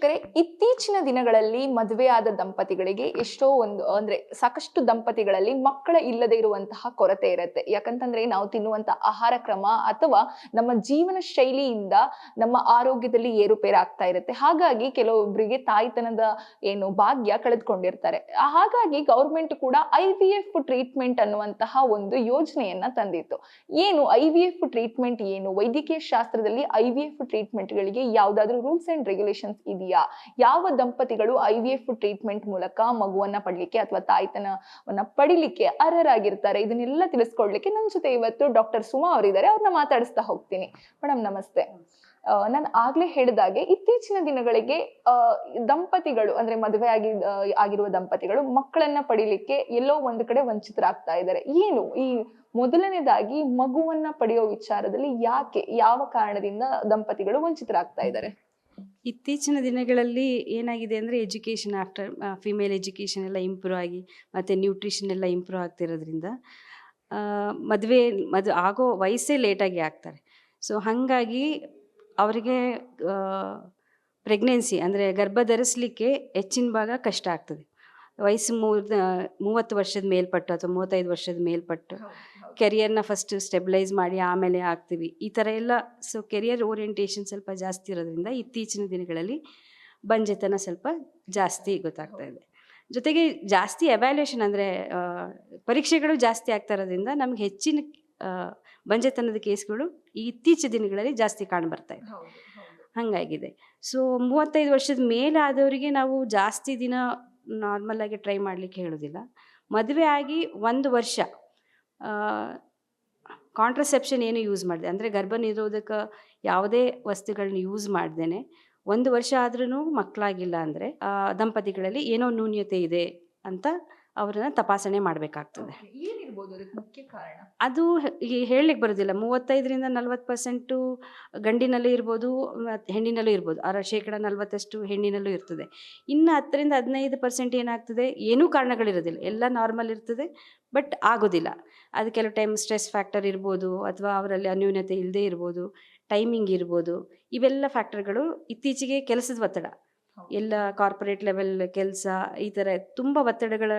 ವೀಕ್ಷಕರೇ, ಇತ್ತೀಚಿನ ದಿನಗಳಲ್ಲಿ ಮದುವೆಯಾದ ದಂಪತಿಗಳಿಗೆ ಎಷ್ಟೋ ಒಂದು ಅಂದ್ರೆ ಸಾಕಷ್ಟು ದಂಪತಿಗಳಲ್ಲಿ ಮಕ್ಕಳ ಇಲ್ಲದೆ ಇರುವಂತಹ ಕೊರತೆ ಇರುತ್ತೆ. ಯಾಕಂತಂದ್ರೆ ನಾವು ತಿನ್ನುವಂತ ಆಹಾರ ಕ್ರಮ ಅಥವಾ ನಮ್ಮ ಜೀವನ ಶೈಲಿಯಿಂದ ನಮ್ಮ ಆರೋಗ್ಯದಲ್ಲಿ ಏರುಪೇರಾಗ್ತಾ ಇರುತ್ತೆ. ಹಾಗಾಗಿ ಕೆಲವೊಬ್ಬರಿಗೆ ತಾಯ್ತನದ ಭಾಗ್ಯ ಕಳೆದುಕೊಂಡಿರ್ತಾರೆ. ಹಾಗಾಗಿ ಗೌರ್ಮೆಂಟ್ ಕೂಡ IVF ಟ್ರೀಟ್ಮೆಂಟ್ ಅನ್ನುವಂತಹ ಒಂದು ಯೋಜನೆಯನ್ನ ತಂದಿತ್ತು. IVF ಟ್ರೀಟ್ಮೆಂಟ್ ವೈದ್ಯಕೀಯ ಶಾಸ್ತ್ರದಲ್ಲಿ IVF ಟ್ರೀಟ್ಮೆಂಟ್ ಗಳಿಗೆ ಯಾವ್ದಾದ್ರು ರೂಲ್ಸ್ ಅಂಡ್ ರೆಗ್ಯುಲೇಷನ್ಸ್ ಇದೆಯಾ? ಯಾವ ದಂಪತಿಗಳು IVF ಟ್ರೀಟ್ಮೆಂಟ್ ಮೂಲಕ ಮಗುವನ್ನ ಪಡಿಲಿಕ್ಕೆ ಅಥವಾ ತಾಯ್ತನವನ್ನ ಪಡಿಲಿಕ್ಕೆ ಅರ್ಹರಾಗಿರ್ತಾರೆ? ಇದನ್ನೆಲ್ಲ ತಿಳಿಸ್ಕೊಡ್ಲಿಕ್ಕೆ ನನ್ನ ಜೊತೆ ಇವತ್ತು ಡಾಕ್ಟರ್ ಸುಮಾ ಅವರಿದ್ದಾರೆ. ಅವ್ರನ್ನ ಮಾತಾಡಿಸ್ತಾ ಹೋಗ್ತೀನಿ. ಮೇಡಮ್ ನಮಸ್ತೆ. ನಾನು ಆಗ್ಲೇ ಹೇಳಿದಾಗೆ ಇತ್ತೀಚಿನ ದಿನಗಳಿಗೆ ದಂಪತಿಗಳು ಅಂದ್ರೆ ಆಗಿರುವ ದಂಪತಿಗಳು ಮಕ್ಕಳನ್ನ ಪಡಿಲಿಕ್ಕೆ ಎಲ್ಲೋ ಒಂದು ಕಡೆ ವಂಚಿತರಾಗ್ತಾ ಇದ್ದಾರೆ. ಈ ಮೊದಲನೇದಾಗಿ ಮಗುವನ್ನ ಪಡೆಯೋ ವಿಚಾರದಲ್ಲಿ ಯಾವ ಕಾರಣದಿಂದ ದಂಪತಿಗಳು ವಂಚಿತರಾಗ್ತಾ ಇದ್ದಾರೆ? ಇತ್ತೀಚಿನ ದಿನಗಳಲ್ಲಿ ಏನಾಗಿದೆ ಅಂದರೆ ಎಜುಕೇಷನ್ ಆಫ್ಟರ್ ಫಿಮೇಲ್ ಎಜುಕೇಷನ್ ಎಲ್ಲ ಇಂಪ್ರೂವ್ ಆಗಿ ಮತ್ತು ನ್ಯೂಟ್ರಿಷನ್ ಎಲ್ಲ ಇಂಪ್ರೂವ್ ಆಗ್ತಿರೋದ್ರಿಂದ ಮದುವೆ ಆಗೋ ವಯಸ್ಸೇ ಲೇಟಾಗಿ ಆಗ್ತಾರೆ. ಸೊ ಹಾಗಾಗಿ ಅವರಿಗೆ ಪ್ರೆಗ್ನೆನ್ಸಿ ಅಂದರೆ ಗರ್ಭ ಧರಿಸಲಿಕ್ಕೆ ಹೆಚ್ಚಿನ ಭಾಗ ಕಷ್ಟ ಆಗ್ತದೆ. ವಯಸ್ಸು 30 ವರ್ಷದ ಮೇಲ್ಪಟ್ಟು ಅಥವಾ 35 ವರ್ಷದ ಮೇಲ್ಪಟ್ಟು ಕೆರಿಯರ್ನ ಫಸ್ಟ್ ಸ್ಟೆಬಿಲೈಸ್ ಮಾಡಿ ಆಮೇಲೆ ಆಗ್ತೀವಿ, ಈ ಥರ ಎಲ್ಲ. ಸೊ ಕೆರಿಯರ್ ಓರಿಯೆಂಟೇಷನ್ ಸ್ವಲ್ಪ ಜಾಸ್ತಿ ಇರೋದ್ರಿಂದ ಇತ್ತೀಚಿನ ದಿನಗಳಲ್ಲಿ ಬಂಜೆತನ ಸ್ವಲ್ಪ ಜಾಸ್ತಿ ಗೊತ್ತಾಗ್ತಾ ಇದೆ. ಜೊತೆಗೆ ಜಾಸ್ತಿ ಎವ್ಯಾಲ್ಯೂಯೇಷನ್ ಅಂದರೆ ಪರೀಕ್ಷೆಗಳು ಜಾಸ್ತಿ ಆಗ್ತಾ ಇರೋದ್ರಿಂದ ನಮ್ಗೆ ಹೆಚ್ಚಿನ ಬಂಜೆತನದ ಕೇಸ್ಗಳು ಈ ಇತ್ತೀಚಿನ ದಿನಗಳಲ್ಲಿ ಜಾಸ್ತಿ ಕಾಣ್ಬರ್ತಾ ಇದೆ. ಹಾಗಾಗಿದೆ. ಸೊ 35 ವರ್ಷದ ಮೇಲೆ ಆದವರಿಗೆ ನಾವು ಜಾಸ್ತಿ ದಿನ ನಾರ್ಮಲ್ ಆಗಿ ಟ್ರೈ ಮಾಡಲಿಕ್ಕೆ ಹೇಳೋದಿಲ್ಲ. ಮದುವೆ ಆಗಿ 1 ವರ್ಷ ಕಾಂಟ್ರಸೆಪ್ಷನ್ ಏನು ಯೂಸ್ ಮಾಡಿದೆ ಅಂದರೆ ಗರ್ಭ ನಿರೋಧಕ ಯಾವುದೇ ವಸ್ತುಗಳನ್ನ ಯೂಸ್ ಮಾಡ್ದೇನೆ 1 ವರ್ಷ ಆದ್ರೂ ಮಕ್ಕಳಾಗಿಲ್ಲ ಅಂದರೆ ದಂಪತಿಗಳಲ್ಲಿ ಏನೋ ನ್ಯೂನ್ಯತೆ ಇದೆ ಅಂತ ಅವ್ರನ್ನ ತಪಾಸಣೆ ಮಾಡಬೇಕಾಗ್ತದೆ. ಮುಖ್ಯ ಕಾರಣ ಅದು ಹೇಳಲಿಕ್ಕೆ ಬರೋದಿಲ್ಲ. 35ರಿಂದ 40% ಗಂಡಿನಲ್ಲೂ ಇರ್ಬೋದು, ಹೆಣ್ಣಿನಲ್ಲೂ ಇರ್ಬೋದು. 40% ಹೆಣ್ಣಿನಲ್ಲೂ ಇರ್ತದೆ. ಇನ್ನು 10ರಿಂದ 15% ಏನಾಗ್ತದೆ, ಏನೂ ಕಾರಣಗಳಿರೋದಿಲ್ಲ, ಎಲ್ಲ ನಾರ್ಮಲ್ ಇರ್ತದೆ, ಬಟ್ ಆಗೋದಿಲ್ಲ. ಅದು ಕೆಲವು ಟೈಮ್ ಸ್ಟ್ರೆಸ್ ಫ್ಯಾಕ್ಟರ್ ಇರ್ಬೋದು, ಅಥವಾ ಅವರಲ್ಲಿ ಅನ್ಯೂನ್ಯತೆ ಇಲ್ಲದೆ ಇರ್ಬೋದು, ಟೈಮಿಂಗ್ ಇರ್ಬೋದು. ಇವೆಲ್ಲ ಫ್ಯಾಕ್ಟರ್ಗಳು ಇತ್ತೀಚೆಗೆ ಕೆಲಸದ ಒತ್ತಡ, ಎಲ್ಲ ಕಾರ್ಪೊರೇಟ್ ಲೆವೆಲ್ ಕೆಲಸ, ಈ ಥರ ತುಂಬ ಒತ್ತಡಗಳ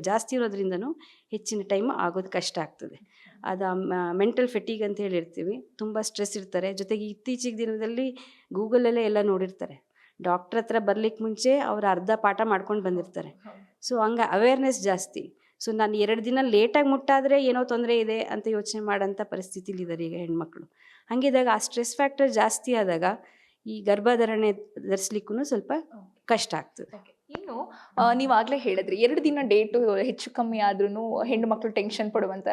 ಜಾಸ್ತಿ ಇರೋದ್ರಿಂದನೂ ಹೆಚ್ಚಿನ ಟೈಮ್ ಆಗೋದು ಕಷ್ಟ ಆಗ್ತದೆ. ಅದು ಮೆಂಟಲ್ ಫೆಟೀಗ್ ಅಂತ ಹೇಳಿರ್ತೀವಿ, ತುಂಬ ಸ್ಟ್ರೆಸ್ ಇರ್ತಾರೆ. ಜೊತೆಗೆ ಇತ್ತೀಚಿನ ದಿನದಲ್ಲಿ ಗೂಗಲಲ್ಲೇ ಎಲ್ಲ ನೋಡಿರ್ತಾರೆ. ಡಾಕ್ಟ್ರ್ ಹತ್ರ ಬರ್ಲಿಕ್ಕೆ ಮುಂಚೆ ಅವ್ರು ಅರ್ಧ ಪಾಠ ಮಾಡ್ಕೊಂಡು ಬಂದಿರ್ತಾರೆ. ಸೊ ಹಂಗೆ ಅವೇರ್ನೆಸ್ ಜಾಸ್ತಿ. ಸೊ ನಾನು 2 ದಿನ ಲೇಟಾಗಿ ಮುಟ್ಟಾದರೆ ಏನೋ ತೊಂದರೆ ಇದೆ ಅಂತ ಯೋಚನೆ ಮಾಡೋಂಥ ಪರಿಸ್ಥಿತಿಲಿದ್ದಾರೆ ಈಗ ಹೆಣ್ಮಕ್ಳು. ಹಾಗಿದ್ದಾಗ ಆ ಸ್ಟ್ರೆಸ್ ಫ್ಯಾಕ್ಟರ್ ಜಾಸ್ತಿ ಆದಾಗ ಈ ಗರ್ಭಧಾರಣೆ ಧರಿಸ್ಲಿಕ್ಕೂ ಸ್ವಲ್ಪ ಕಷ್ಟ ಆಗ್ತದೆ. ಇನ್ನು ನೀವಾಗಲೇ ಹೇಳಿದ್ರಿ 2 ದಿನ ಡೇಟು ಹೆಚ್ಚು ಕಮ್ಮಿ ಆದ್ರೂ ಹೆಣ್ಣು ಮಕ್ಕಳು ಟೆನ್ಷನ್ ಪಡುವಂತ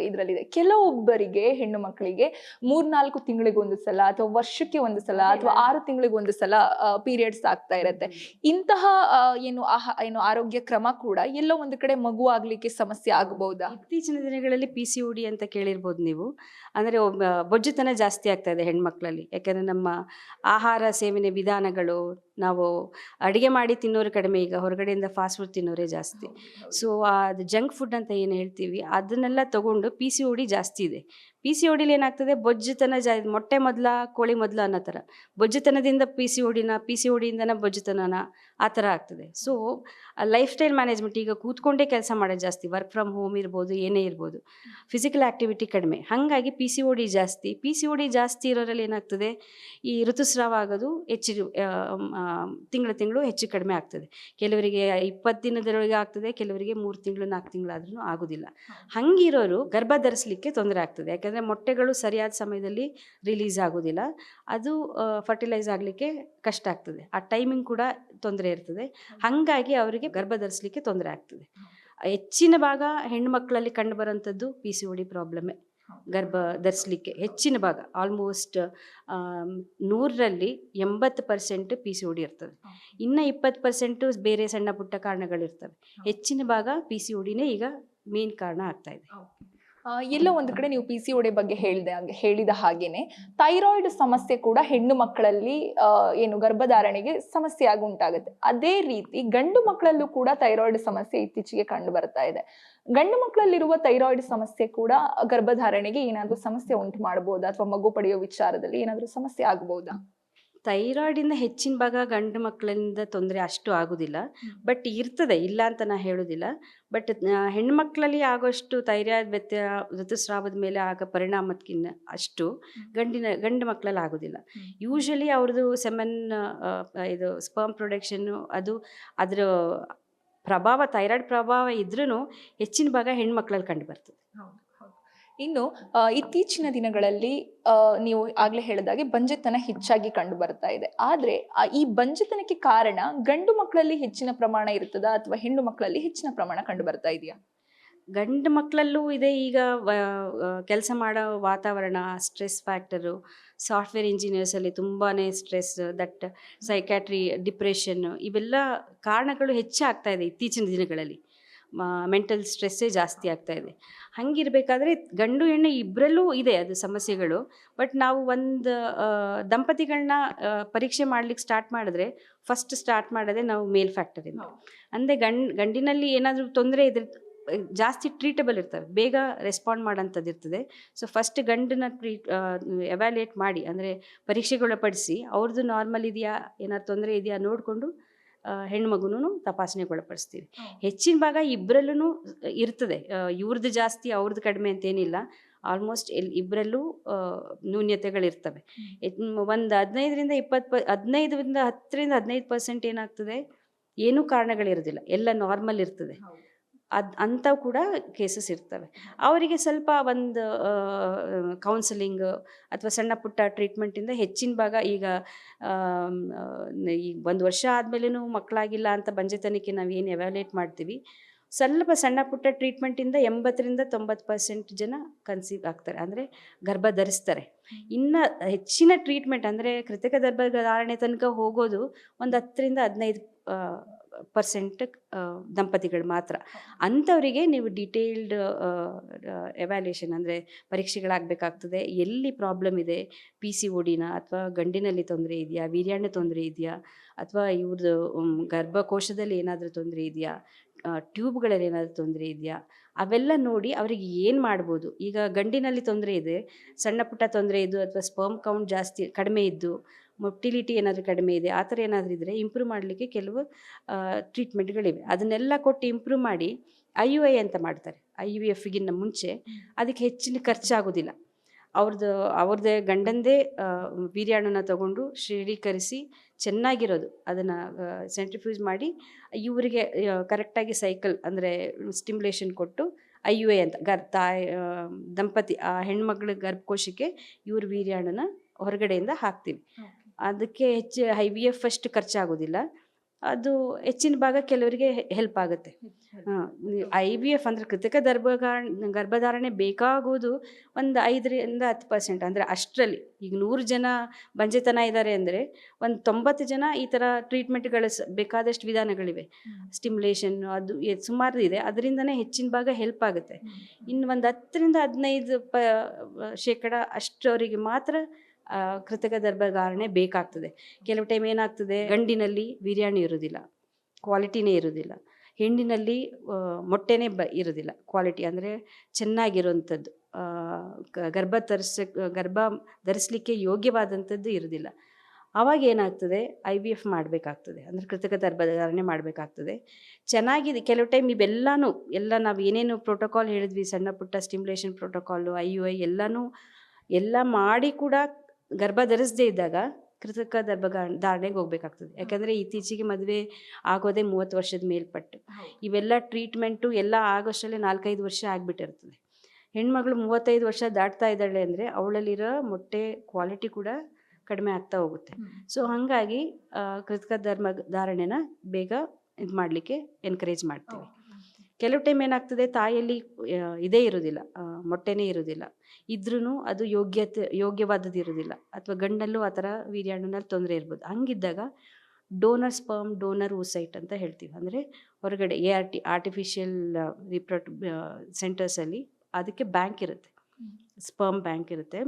ಇದರಲ್ಲಿದೆ. ಕೆಲವೊಬ್ಬರಿಗೆ ಹೆಣ್ಣು ಮಕ್ಕಳಿಗೆ 3-4 ತಿಂಗಳಿಗೆ ಒಂದು ಸಲ ಅಥವಾ ವರ್ಷಕ್ಕೆ ಒಂದು ಸಲ ಅಥವಾ 6 ತಿಂಗಳಿಗೆ ಒಂದು ಸಲ ಪೀರಿಯಡ್ಸ್ ಆಗ್ತಾ ಇರುತ್ತೆ. ಇಂತಹ ಆರೋಗ್ಯ ಕ್ರಮ ಕೂಡ ಎಲ್ಲೋ ಒಂದು ಕಡೆ ಮಗು ಆಗ್ಲಿಕ್ಕೆ ಸಮಸ್ಯೆ ಆಗಬಹುದಾ? ಇತ್ತೀಚಿನ ದಿನಗಳಲ್ಲಿ PCOD ಅಂತ ಕೇಳಿರ್ಬೋದು ನೀವು. ಅಂದರೆ ಬೊಜ್ಜುತನ ಜಾಸ್ತಿ ಆಗ್ತಾ ಇದೆ ಹೆಣ್ಮಕ್ಳಲ್ಲಿ. ಯಾಕಂದರೆ ನಮ್ಮ ಆಹಾರ ಸೇವನೆ ವಿಧಾನಗಳು, ನಾವು ಅಡುಗೆ ಮಾಡಿ ತಿನ್ನೋರು ಕಡಿಮೆ, ಈಗ ಹೊರಗಡೆಯಿಂದ ಫಾಸ್ಟ್ ಫುಡ್ ತಿನ್ನೋರೇ ಜಾಸ್ತಿ. ಸೊ ಅದು ಜಂಕ್ ಫುಡ್ ಅಂತ ಏನು ಹೇಳ್ತೀವಿ ಅದನ್ನೆಲ್ಲ ತಗೊಂಡು PCOD ಜಾಸ್ತಿ ಇದೆ. PCODಲಿ ಏನಾಗ್ತದೆ, ಬೊಜ್ಜುತನ ಮೊಟ್ಟೆ ಮೊದಲ ಕೋಳಿ ಮೊದಲ ಅನ್ನೋ ಥರ ಬೊಜ್ಜುತನದಿಂದ PCODಯಿಂದನ ಬೊಜ್ಜುತನನ ಆ ಥರ ಆಗ್ತದೆ. ಸೊ ಲೈಫ್ ಸ್ಟೈಲ್ ಮ್ಯಾನೇಜ್ಮೆಂಟ್, ಈಗ ಕೂತ್ಕೊಂಡೇ ಕೆಲಸ ಮಾಡೋದು ಜಾಸ್ತಿ, ವರ್ಕ್ ಫ್ರಮ್ ಹೋಮ್ ಇರ್ಬೋದು, ಏನೇ ಇರ್ಬೋದು, ಫಿಸಿಕಲ್ ಆ್ಯಕ್ಟಿವಿಟಿ ಕಡಿಮೆ, ಹಾಗಾಗಿ PCOD ಜಾಸ್ತಿ. PCOD ಜಾಸ್ತಿ ಇರೋರಲ್ಲಿ ಏನಾಗ್ತದೆ, ಈ ಋತುಸ್ರಾವ ಆಗೋದು ತಿಂಗಳು ಹೆಚ್ಚು ಕಡಿಮೆ ಆಗ್ತದೆ. ಕೆಲವರಿಗೆ 20 ದಿನದೊಳಗೆ ಆಗ್ತದೆ, ಕೆಲವರಿಗೆ 3 ತಿಂಗಳು 4 ತಿಂಗಳಾದ್ರೂ ಆಗೋದಿಲ್ಲ. ಹಂಗಿರೋರು ಗರ್ಭ ಧರಿಸಲಿಕ್ಕೆ ತೊಂದರೆ ಆಗ್ತದೆ. ಯಾಕಂದರೆ ಮೊಟ್ಟೆಗಳು ಸರಿಯಾದ ಸಮಯದಲ್ಲಿ ರಿಲೀಸ್ ಆಗೋದಿಲ್ಲ, ಅದು ಫರ್ಟಿಲೈಸ್ ಆಗಲಿಕ್ಕೆ ಕಷ್ಟ ಆಗ್ತದೆ. ಆ ಟೈಮಿಂಗ್ ಕೂಡ ತೊಂದರೆ ಇರ್ತದೆ. ಹಾಗಾಗಿ ಅವರಿಗೆ ಗರ್ಭ ಧರಿಸಲಿಕ್ಕೆ ತೊಂದರೆ ಆಗ್ತದೆ. ಹೆಚ್ಚಿನ ಭಾಗ ಹೆಣ್ಣುಮಕ್ಕಳಲ್ಲಿ ಕಂಡು ಬರೋಂಥದ್ದು PCOD ಪ್ರಾಬ್ಲಮ್ಮೇ. ಗರ್ಭ ಧರಿಸಲಿಕ್ಕೆ ಹೆಚ್ಚಿನ ಭಾಗ ಆಲ್ಮೋಸ್ಟ್ 100ರಲ್ಲಿ 80% PCOD ಇರ್ತದೆ. ಇನ್ನು 20% ಬೇರೆ ಸಣ್ಣ ಪುಟ್ಟ ಕಾರಣಗಳಿರ್ತವೆ. ಹೆಚ್ಚಿನ ಭಾಗ PCODನೇ ಈಗ ಮೇನ್ ಕಾರಣ ಆಗ್ತಾ ಇದೆ. ಎಲ್ಲೋ ಒಂದು ಕಡೆ ನೀವು PCOD ಬಗ್ಗೆ ಹೇಳಿದ ಹಾಗೇನೆ ಥೈರಾಯ್ಡ್ ಸಮಸ್ಯೆ ಕೂಡ ಹೆಣ್ಣು ಮಕ್ಕಳಲ್ಲಿ ಗರ್ಭಧಾರಣೆಗೆ ಸಮಸ್ಯೆ ಆಗಿ ಉಂಟಾಗುತ್ತೆ. ಅದೇ ರೀತಿ ಗಂಡು ಮಕ್ಕಳಲ್ಲೂ ಕೂಡ ಥೈರಾಯ್ಡ್ ಸಮಸ್ಯೆ ಇತ್ತೀಚೆಗೆ ಕಂಡು ಬರ್ತಾ ಇದೆ. ಗಂಡು ಮಕ್ಕಳಲ್ಲಿರುವ ಥೈರಾಯ್ಡ್ ಸಮಸ್ಯೆ ಕೂಡ ಗರ್ಭಧಾರಣೆಗೆ ಏನಾದರೂ ಸಮಸ್ಯೆ ಉಂಟು ಮಾಡಬಹುದಾ, ಅಥವಾ ಮಗು ಪಡೆಯೋ ವಿಚಾರದಲ್ಲಿ ಏನಾದರೂ ಸಮಸ್ಯೆ ಆಗಬಹುದಾ? ಥೈರಾಯ್ಡಿಂದ ಹೆಚ್ಚಿನ ಭಾಗ ಗಂಡು ಮಕ್ಕಳಿಂದ ತೊಂದರೆ ಅಷ್ಟು ಆಗೋದಿಲ್ಲ. ಬಟ್ ಇರ್ತದೆ, ಇಲ್ಲ ಅಂತ ನಾ ಹೇಳೋದಿಲ್ಲ. ಬಟ್ ಹೆಣ್ಮಕ್ಳಲ್ಲಿ ಆಗೋಷ್ಟು ಥೈರಾಯ್ಡ್ ವ್ಯತ್ಯಯ ಋತುಸ್ರಾವದ ಮೇಲೆ ಆಗೋ ಪರಿಣಾಮಕ್ಕಿಂತ ಅಷ್ಟು ಗಂಡು ಮಕ್ಕಳಲ್ಲಿ ಆಗೋದಿಲ್ಲ. ಯೂಶಲಿ ಅವ್ರದ್ದು ಸೆಮೆನ್ ಇದು ಸ್ಪರ್ಮ್ ಪ್ರೊಡಕ್ಷನ್ನು ಅದರ ಪ್ರಭಾವ, ಥೈರಾಯ್ಡ್ ಪ್ರಭಾವ ಇದ್ರೂ ಹೆಚ್ಚಿನ ಭಾಗ ಹೆಣ್ಮಕ್ಳಲ್ಲಿ ಕಂಡು ಬರ್ತದೆ. ಇನ್ನು ಇತ್ತೀಚಿನ ದಿನಗಳಲ್ಲಿ ನೀವು ಆಗ್ಲೇ ಹೇಳಿದಾಗೆ ಬಂಜೆತನ ಹೆಚ್ಚಾಗಿ ಕಂಡು ಬರ್ತಾ ಇದೆ. ಆದ್ರೆ ಈ ಬಂಜೆತನಕ್ಕೆ ಕಾರಣ ಗಂಡು ಮಕ್ಕಳಲ್ಲಿ ಹೆಚ್ಚಿನ ಪ್ರಮಾಣ ಇರ್ತದ ಅಥವಾ ಹೆಣ್ಣು ಮಕ್ಕಳಲ್ಲಿ ಹೆಚ್ಚಿನ ಪ್ರಮಾಣ ಕಂಡು ಬರ್ತಾ ಇದೆಯಾ? ಗಂಡು ಮಕ್ಕಳಲ್ಲೂ ಇದೆ. ಈಗ ಕೆಲಸ ಮಾಡೋ ವಾತಾವರಣ, ಸ್ಟ್ರೆಸ್ ಫ್ಯಾಕ್ಟರು, ಸಾಫ್ಟ್ವೇರ್ ಇಂಜಿನಿಯರ್ಸಲ್ಲಿ ತುಂಬಾ ಸ್ಟ್ರೆಸ್, ದಟ್ ಸೈಕ್ಯಾಟ್ರಿ, ಡಿಪ್ರೆಷನ್, ಇವೆಲ್ಲ ಕಾರಣಗಳು ಹೆಚ್ಚಾಗ್ತಾ ಇದೆ ಇತ್ತೀಚಿನ ದಿನಗಳಲ್ಲಿ. ಮೆಂಟಲ್ ಸ್ಟ್ರೆಸ್ಸೇ ಜಾಸ್ತಿ ಆಗ್ತಾ ಇದೆ. ಹಂಗಿರಬೇಕಾದ್ರೆ ಗಂಡು ಹೆಣ್ಣು ಇಬ್ಬರಲ್ಲೂ ಇದೆ ಅದು ಸಮಸ್ಯೆಗಳು. ಬಟ್ ನಾವು ಒಂದು ದಂಪತಿಗಳನ್ನ ಪರೀಕ್ಷೆ ಮಾಡ್ಲಿಕ್ಕೆ ಸ್ಟಾರ್ಟ್ ಮಾಡಿದ್ರೆ ಫಸ್ಟ್ ಸ್ಟಾರ್ಟ್ ಮಾಡೋದೇ ನಾವು ಮೇಲ್ ಫ್ಯಾಕ್ಟರಿಂದ. ಅಂದರೆ ಗಂಡಿನಲ್ಲಿ ಏನಾದರೂ ತೊಂದರೆ ಇದ್ರೆ ಜಾಸ್ತಿ ಟ್ರೀಟಬಲ್ ಇರ್ತವೆ, ಬೇಗ ರೆಸ್ಪಾಂಡ್ ಮಾಡೋಂಥದ್ದು ಇರ್ತದೆ. ಸೊ ಫಸ್ಟ್ ಗಂಡನ್ನ ಎವ್ಯಾಲ್ಯೂಯೇಟ್ ಮಾಡಿ, ಅಂದರೆ ಪರೀಕ್ಷೆಗೊಳಪಡಿಸಿ ಅವ್ರದ್ದು ನಾರ್ಮಲ್ ಇದೆಯಾ, ಏನಾದ್ರು ತೊಂದರೆ ಇದೆಯಾ ನೋಡಿಕೊಂಡು ಹೆಣ್ಮಗುನೂ ತಪಾಸಣೆಗೊಳಪಡಿಸ್ತೀವಿ. ಹೆಚ್ಚಿನ ಭಾಗ ಇಬ್ಬರಲ್ಲೂ ಇರ್ತದೆ, ಇವ್ರದ್ದು ಜಾಸ್ತಿ ಅವ್ರದ್ದು ಕಡಿಮೆ ಅಂತೇನಿಲ್ಲ. ಆಲ್ಮೋಸ್ಟ್ ಇಬ್ಬರಲ್ಲೂ ನ್ಯೂನ್ಯತೆಗಳಿರ್ತವೆ. ಒಂದು 10% ಏನಾಗ್ತದೆ, ಏನೂ ಕಾರಣಗಳಿರೋದಿಲ್ಲ, ಎಲ್ಲ ನಾರ್ಮಲ್ ಇರ್ತದೆ. ಅಂಥವು ಕೂಡ ಕೇಸಸ್ ಇರ್ತವೆ. ಅವರಿಗೆ ಸ್ವಲ್ಪ ಒಂದು ಕೌನ್ಸಲಿಂಗ್ ಅಥವಾ ಸಣ್ಣ ಪುಟ್ಟ ಟ್ರೀಟ್ಮೆಂಟಿಂದ ಹೆಚ್ಚಿನ ಭಾಗ ಈಗ 1 ವರ್ಷ ಆದಮೇಲೂ ಮಕ್ಕಳಾಗಿಲ್ಲ ಅಂತ ಬಂಜೆತನಕ್ಕೆ ನಾವು ಏನು ಎವ್ಯಾಲ್ಯೂಯೇಟ್ ಮಾಡ್ತೀವಿ, ಸ್ವಲ್ಪ ಸಣ್ಣ ಪುಟ್ಟ ಟ್ರೀಟ್ಮೆಂಟಿಂದ 80-90% ಜನ ಕನ್ಸೀವ್ ಆಗ್ತಾರೆ, ಅಂದರೆ ಗರ್ಭ ಧರಿಸ್ತಾರೆ. ಇನ್ನು ಹೆಚ್ಚಿನ ಟ್ರೀಟ್ಮೆಂಟ್ ಅಂದರೆ ಕೃತಕ ಗರ್ಭಧಾರಣೆ ತನಕ ಹೋಗೋದು ಒಂದು 10-15% ದಂಪತಿಗಳು ಮಾತ್ರ. ಅಂಥವರಿಗೆ ನೀವು ಡಿಟೇಲ್ಡ್ ಎವ್ಯಾಲ್ಯೂಯೇಷನ್, ಅಂದರೆ ಪರೀಕ್ಷೆಗಳಾಗಬೇಕಾಗ್ತದೆ. ಎಲ್ಲಿ ಪ್ರಾಬ್ಲಮ್ ಇದೆ, PCODನ ಅಥವಾ ಗಂಡಿನಲ್ಲಿ ತೊಂದರೆ ಇದೆಯಾ, ವೀರ್ಯಾಣು ತೊಂದರೆ ಇದೆಯಾ, ಅಥವಾ ಇವ್ರದ್ದು ಗರ್ಭಕೋಶದಲ್ಲಿ ಏನಾದರೂ ತೊಂದರೆ ಇದೆಯಾ, ಟ್ಯೂಬ್ಗಳಲ್ಲಿ ಏನಾದರೂ ತೊಂದರೆ ಇದೆಯಾ, ಅವೆಲ್ಲ ನೋಡಿ ಅವರಿಗೆ ಏನು ಮಾಡ್ಬೋದು. ಈಗ ಗಂಡಿನಲ್ಲಿ ತೊಂದರೆ ಇದೆ, ಸಣ್ಣ ಪುಟ್ಟ ತೊಂದರೆ ಇದ್ದು, ಅಥವಾ ಸ್ಪರ್ಮ್ ಕೌಂಟ್ ಕಡಿಮೆ ಇದ್ದು, ಮೊಟಿಲಿಟಿ ಏನಾದರೂ ಕಡಿಮೆ ಇದೆ, ಆ ಥರ ಏನಾದರೂ ಇದ್ದರೆ ಇಂಪ್ರೂವ್ ಮಾಡಲಿಕ್ಕೆ ಕೆಲವು ಟ್ರೀಟ್ಮೆಂಟ್ಗಳಿವೆ. ಅದನ್ನೆಲ್ಲ ಕೊಟ್ಟು ಇಂಪ್ರೂವ್ ಮಾಡಿ IUI ಅಂತ ಮಾಡ್ತಾರೆ. IVFಗಿನ್ನ ಮುಂಚೆ ಅದಕ್ಕೆ ಹೆಚ್ಚಿನ ಖರ್ಚಾಗೋದಿಲ್ಲ. ಅವ್ರದ್ದೇ ಗಂಡಂದೇ ವೀರ್ಯಾಣುನ ತಗೊಂಡು ಶ್ರೀಕರಿಸಿ ಚೆನ್ನಾಗಿರೋದು ಅದನ್ನು ಸೆಂಟ್ರಿಫ್ಯೂಸ್ ಮಾಡಿ ಇವರಿಗೆ ಕರೆಕ್ಟಾಗಿ ಸೈಕಲ್, ಅಂದರೆ ಸ್ಟಿಮ್ಯುಲೇಷನ್ ಕೊಟ್ಟು IUI ಅಂತ ದಂಪತಿ ಆ ಹೆಣ್ಮಕ್ಳ ಗರ್ಭಕೋಶಕ್ಕೆ ಇವ್ರ ವೀರ್ಯಾಣುನ ಹೊರಗಡೆಯಿಂದ ಹಾಕ್ತೀವಿ. ಅದಕ್ಕೆ ಹೆಚ್ಚು IVF ಅಷ್ಟು ಖರ್ಚಾಗೋದಿಲ್ಲ. ಅದು ಹೆಚ್ಚಿನ ಭಾಗ ಕೆಲವರಿಗೆ ಹೆಲ್ಪ್ ಆಗುತ್ತೆ. IVF ಅಂದರೆ ಕೃತಕ ಗರ್ಭಧಾರಣೆ ಬೇಕಾಗೋದು ಒಂದು 5-10%, ಅಂದರೆ ಅಷ್ಟರಲ್ಲಿ. ಈಗ 100 ಜನ ಬಂಜೆತನ ಇದ್ದಾರೆ ಅಂದರೆ ಒಂದು 90 ಜನ ಈ ಥರ ಟ್ರೀಟ್ಮೆಂಟ್ಗಳು ಬೇಕಾದಷ್ಟು ವಿಧಾನಗಳಿವೆ. ಸ್ಟಿಮ್ಯುಲೇಷನ್ ಅದು ಸುಮಾರು ಇದೆ, ಅದರಿಂದನೇ ಹೆಚ್ಚಿನ ಭಾಗ ಹೆಲ್ಪ್ ಆಗುತ್ತೆ. ಇನ್ನು ಒಂದು 10-15% ಅಷ್ಟವರಿಗೆ ಮಾತ್ರ ಕೃತಕ ಗರ್ಭಧಾರಣೆ ಬೇಕಾಗ್ತದೆ. ಕೆಲವು ಟೈಮ್ ಏನಾಗ್ತದೆ, ಗಂಡಿನಲ್ಲಿ ವೀರ್ಯಾಣು ಇರೋದಿಲ್ಲ, ಕ್ವಾಲಿಟಿನೇ ಇರೋದಿಲ್ಲ. ಹೆಣ್ಣಿನಲ್ಲಿ ಮೊಟ್ಟೆನೇ ಇರೋದಿಲ್ಲ, ಕ್ವಾಲಿಟಿ ಅಂದರೆ ಚೆನ್ನಾಗಿರೋಂಥದ್ದು, ಗರ್ಭ ಧರಿಸಲಿಕ್ಕೆ ಯೋಗ್ಯವಾದಂಥದ್ದು ಇರೋದಿಲ್ಲ. ಆವಾಗ ಏನಾಗ್ತದೆ, IVF ಮಾಡಬೇಕಾಗ್ತದೆ, ಅಂದರೆ ಕೃತಕ ಗರ್ಭಧಾರಣೆ ಮಾಡಬೇಕಾಗ್ತದೆ. ಚೆನ್ನಾಗಿದೆ. ಕೆಲವು ಟೈಮ್ ಇವೆಲ್ಲನೂ ನಾವು ಏನೇನು ಪ್ರೋಟೋಕಾಲ್ ಹೇಳಿದ್ವಿ, ಸಣ್ಣ ಪುಟ್ಟ ಸ್ಟಿಮ್ಯುಲೇಷನ್ ಪ್ರೋಟೋಕಾಲು, IUI ಎಲ್ಲ ಮಾಡಿ ಕೂಡ ಗರ್ಭ ಧರಿಸದೇ ಇದ್ದಾಗ ಕೃತಕ ಗರ್ಭಧಾರಣೆಗೆ ಹೋಗ್ಬೇಕಾಗ್ತದೆ. ಯಾಕಂದರೆ ಇತ್ತೀಚೆಗೆ ಮದುವೆ ಆಗೋದೇ 30 ವರ್ಷದ ಮೇಲ್ಪಟ್ಟು. ಇವೆಲ್ಲ ಟ್ರೀಟ್ಮೆಂಟು ಎಲ್ಲ ಆಗೋಷ್ಟರಲ್ಲಿ 4-5 ವರ್ಷ ಆಗಿಬಿಟ್ಟಿರ್ತದೆ. ಹೆಣ್ಮಗಳು 35 ವರ್ಷ ದಾಟ್ತಾ ಇದ್ದಾಳೆ ಅಂದರೆ ಅವಳಲ್ಲಿರೋ ಮೊಟ್ಟೆ ಕ್ವಾಲಿಟಿ ಕೂಡ ಕಡಿಮೆ ಆಗ್ತಾ ಹೋಗುತ್ತೆ. ಸೊ ಹಾಗಾಗಿ ಕೃತಕ ಗರ್ಭಧಾರಣೆನ ಬೇಗ ಇದು ಮಾಡಲಿಕ್ಕೆ ಎನ್ಕರೇಜ್ ಮಾಡ್ತೀವಿ. ಕೆಲವು ಟೈಮ್ ಏನಾಗ್ತದೆ, ತಾಯಿಯಲ್ಲಿ ಇದೇ ಇರೋದಿಲ್ಲ, ಮೊಟ್ಟೆನೇ ಇರೋದಿಲ್ಲ, ಇದ್ರೂ ಅದು ಯೋಗ್ಯವಾದದ್ದು ಇರೋದಿಲ್ಲ, ಅಥವಾ ಗಂಡಲ್ಲೂ ಆ ಥರ ವೀರ್ಯಾಣುನಲ್ಲಿ ತೊಂದರೆ ಇರ್ಬೋದು. ಹಂಗಿದ್ದಾಗ ಡೋನರ್ ಸ್ಪರ್ಮ್, ಡೋನರ್ oocyte ಅಂತ ಹೇಳ್ತೀವಿ. ಅಂದರೆ ಹೊರಗಡೆ ART ಆರ್ಟಿಫಿಷಿಯಲ್ ಸೆಂಟರ್ಸಲ್ಲಿ ಅದಕ್ಕೆ ಬ್ಯಾಂಕ್ ಇರುತ್ತೆ, ಸ್ಪರ್ಮ್ ಬ್ಯಾಂಕ್ ಇರುತ್ತೆ,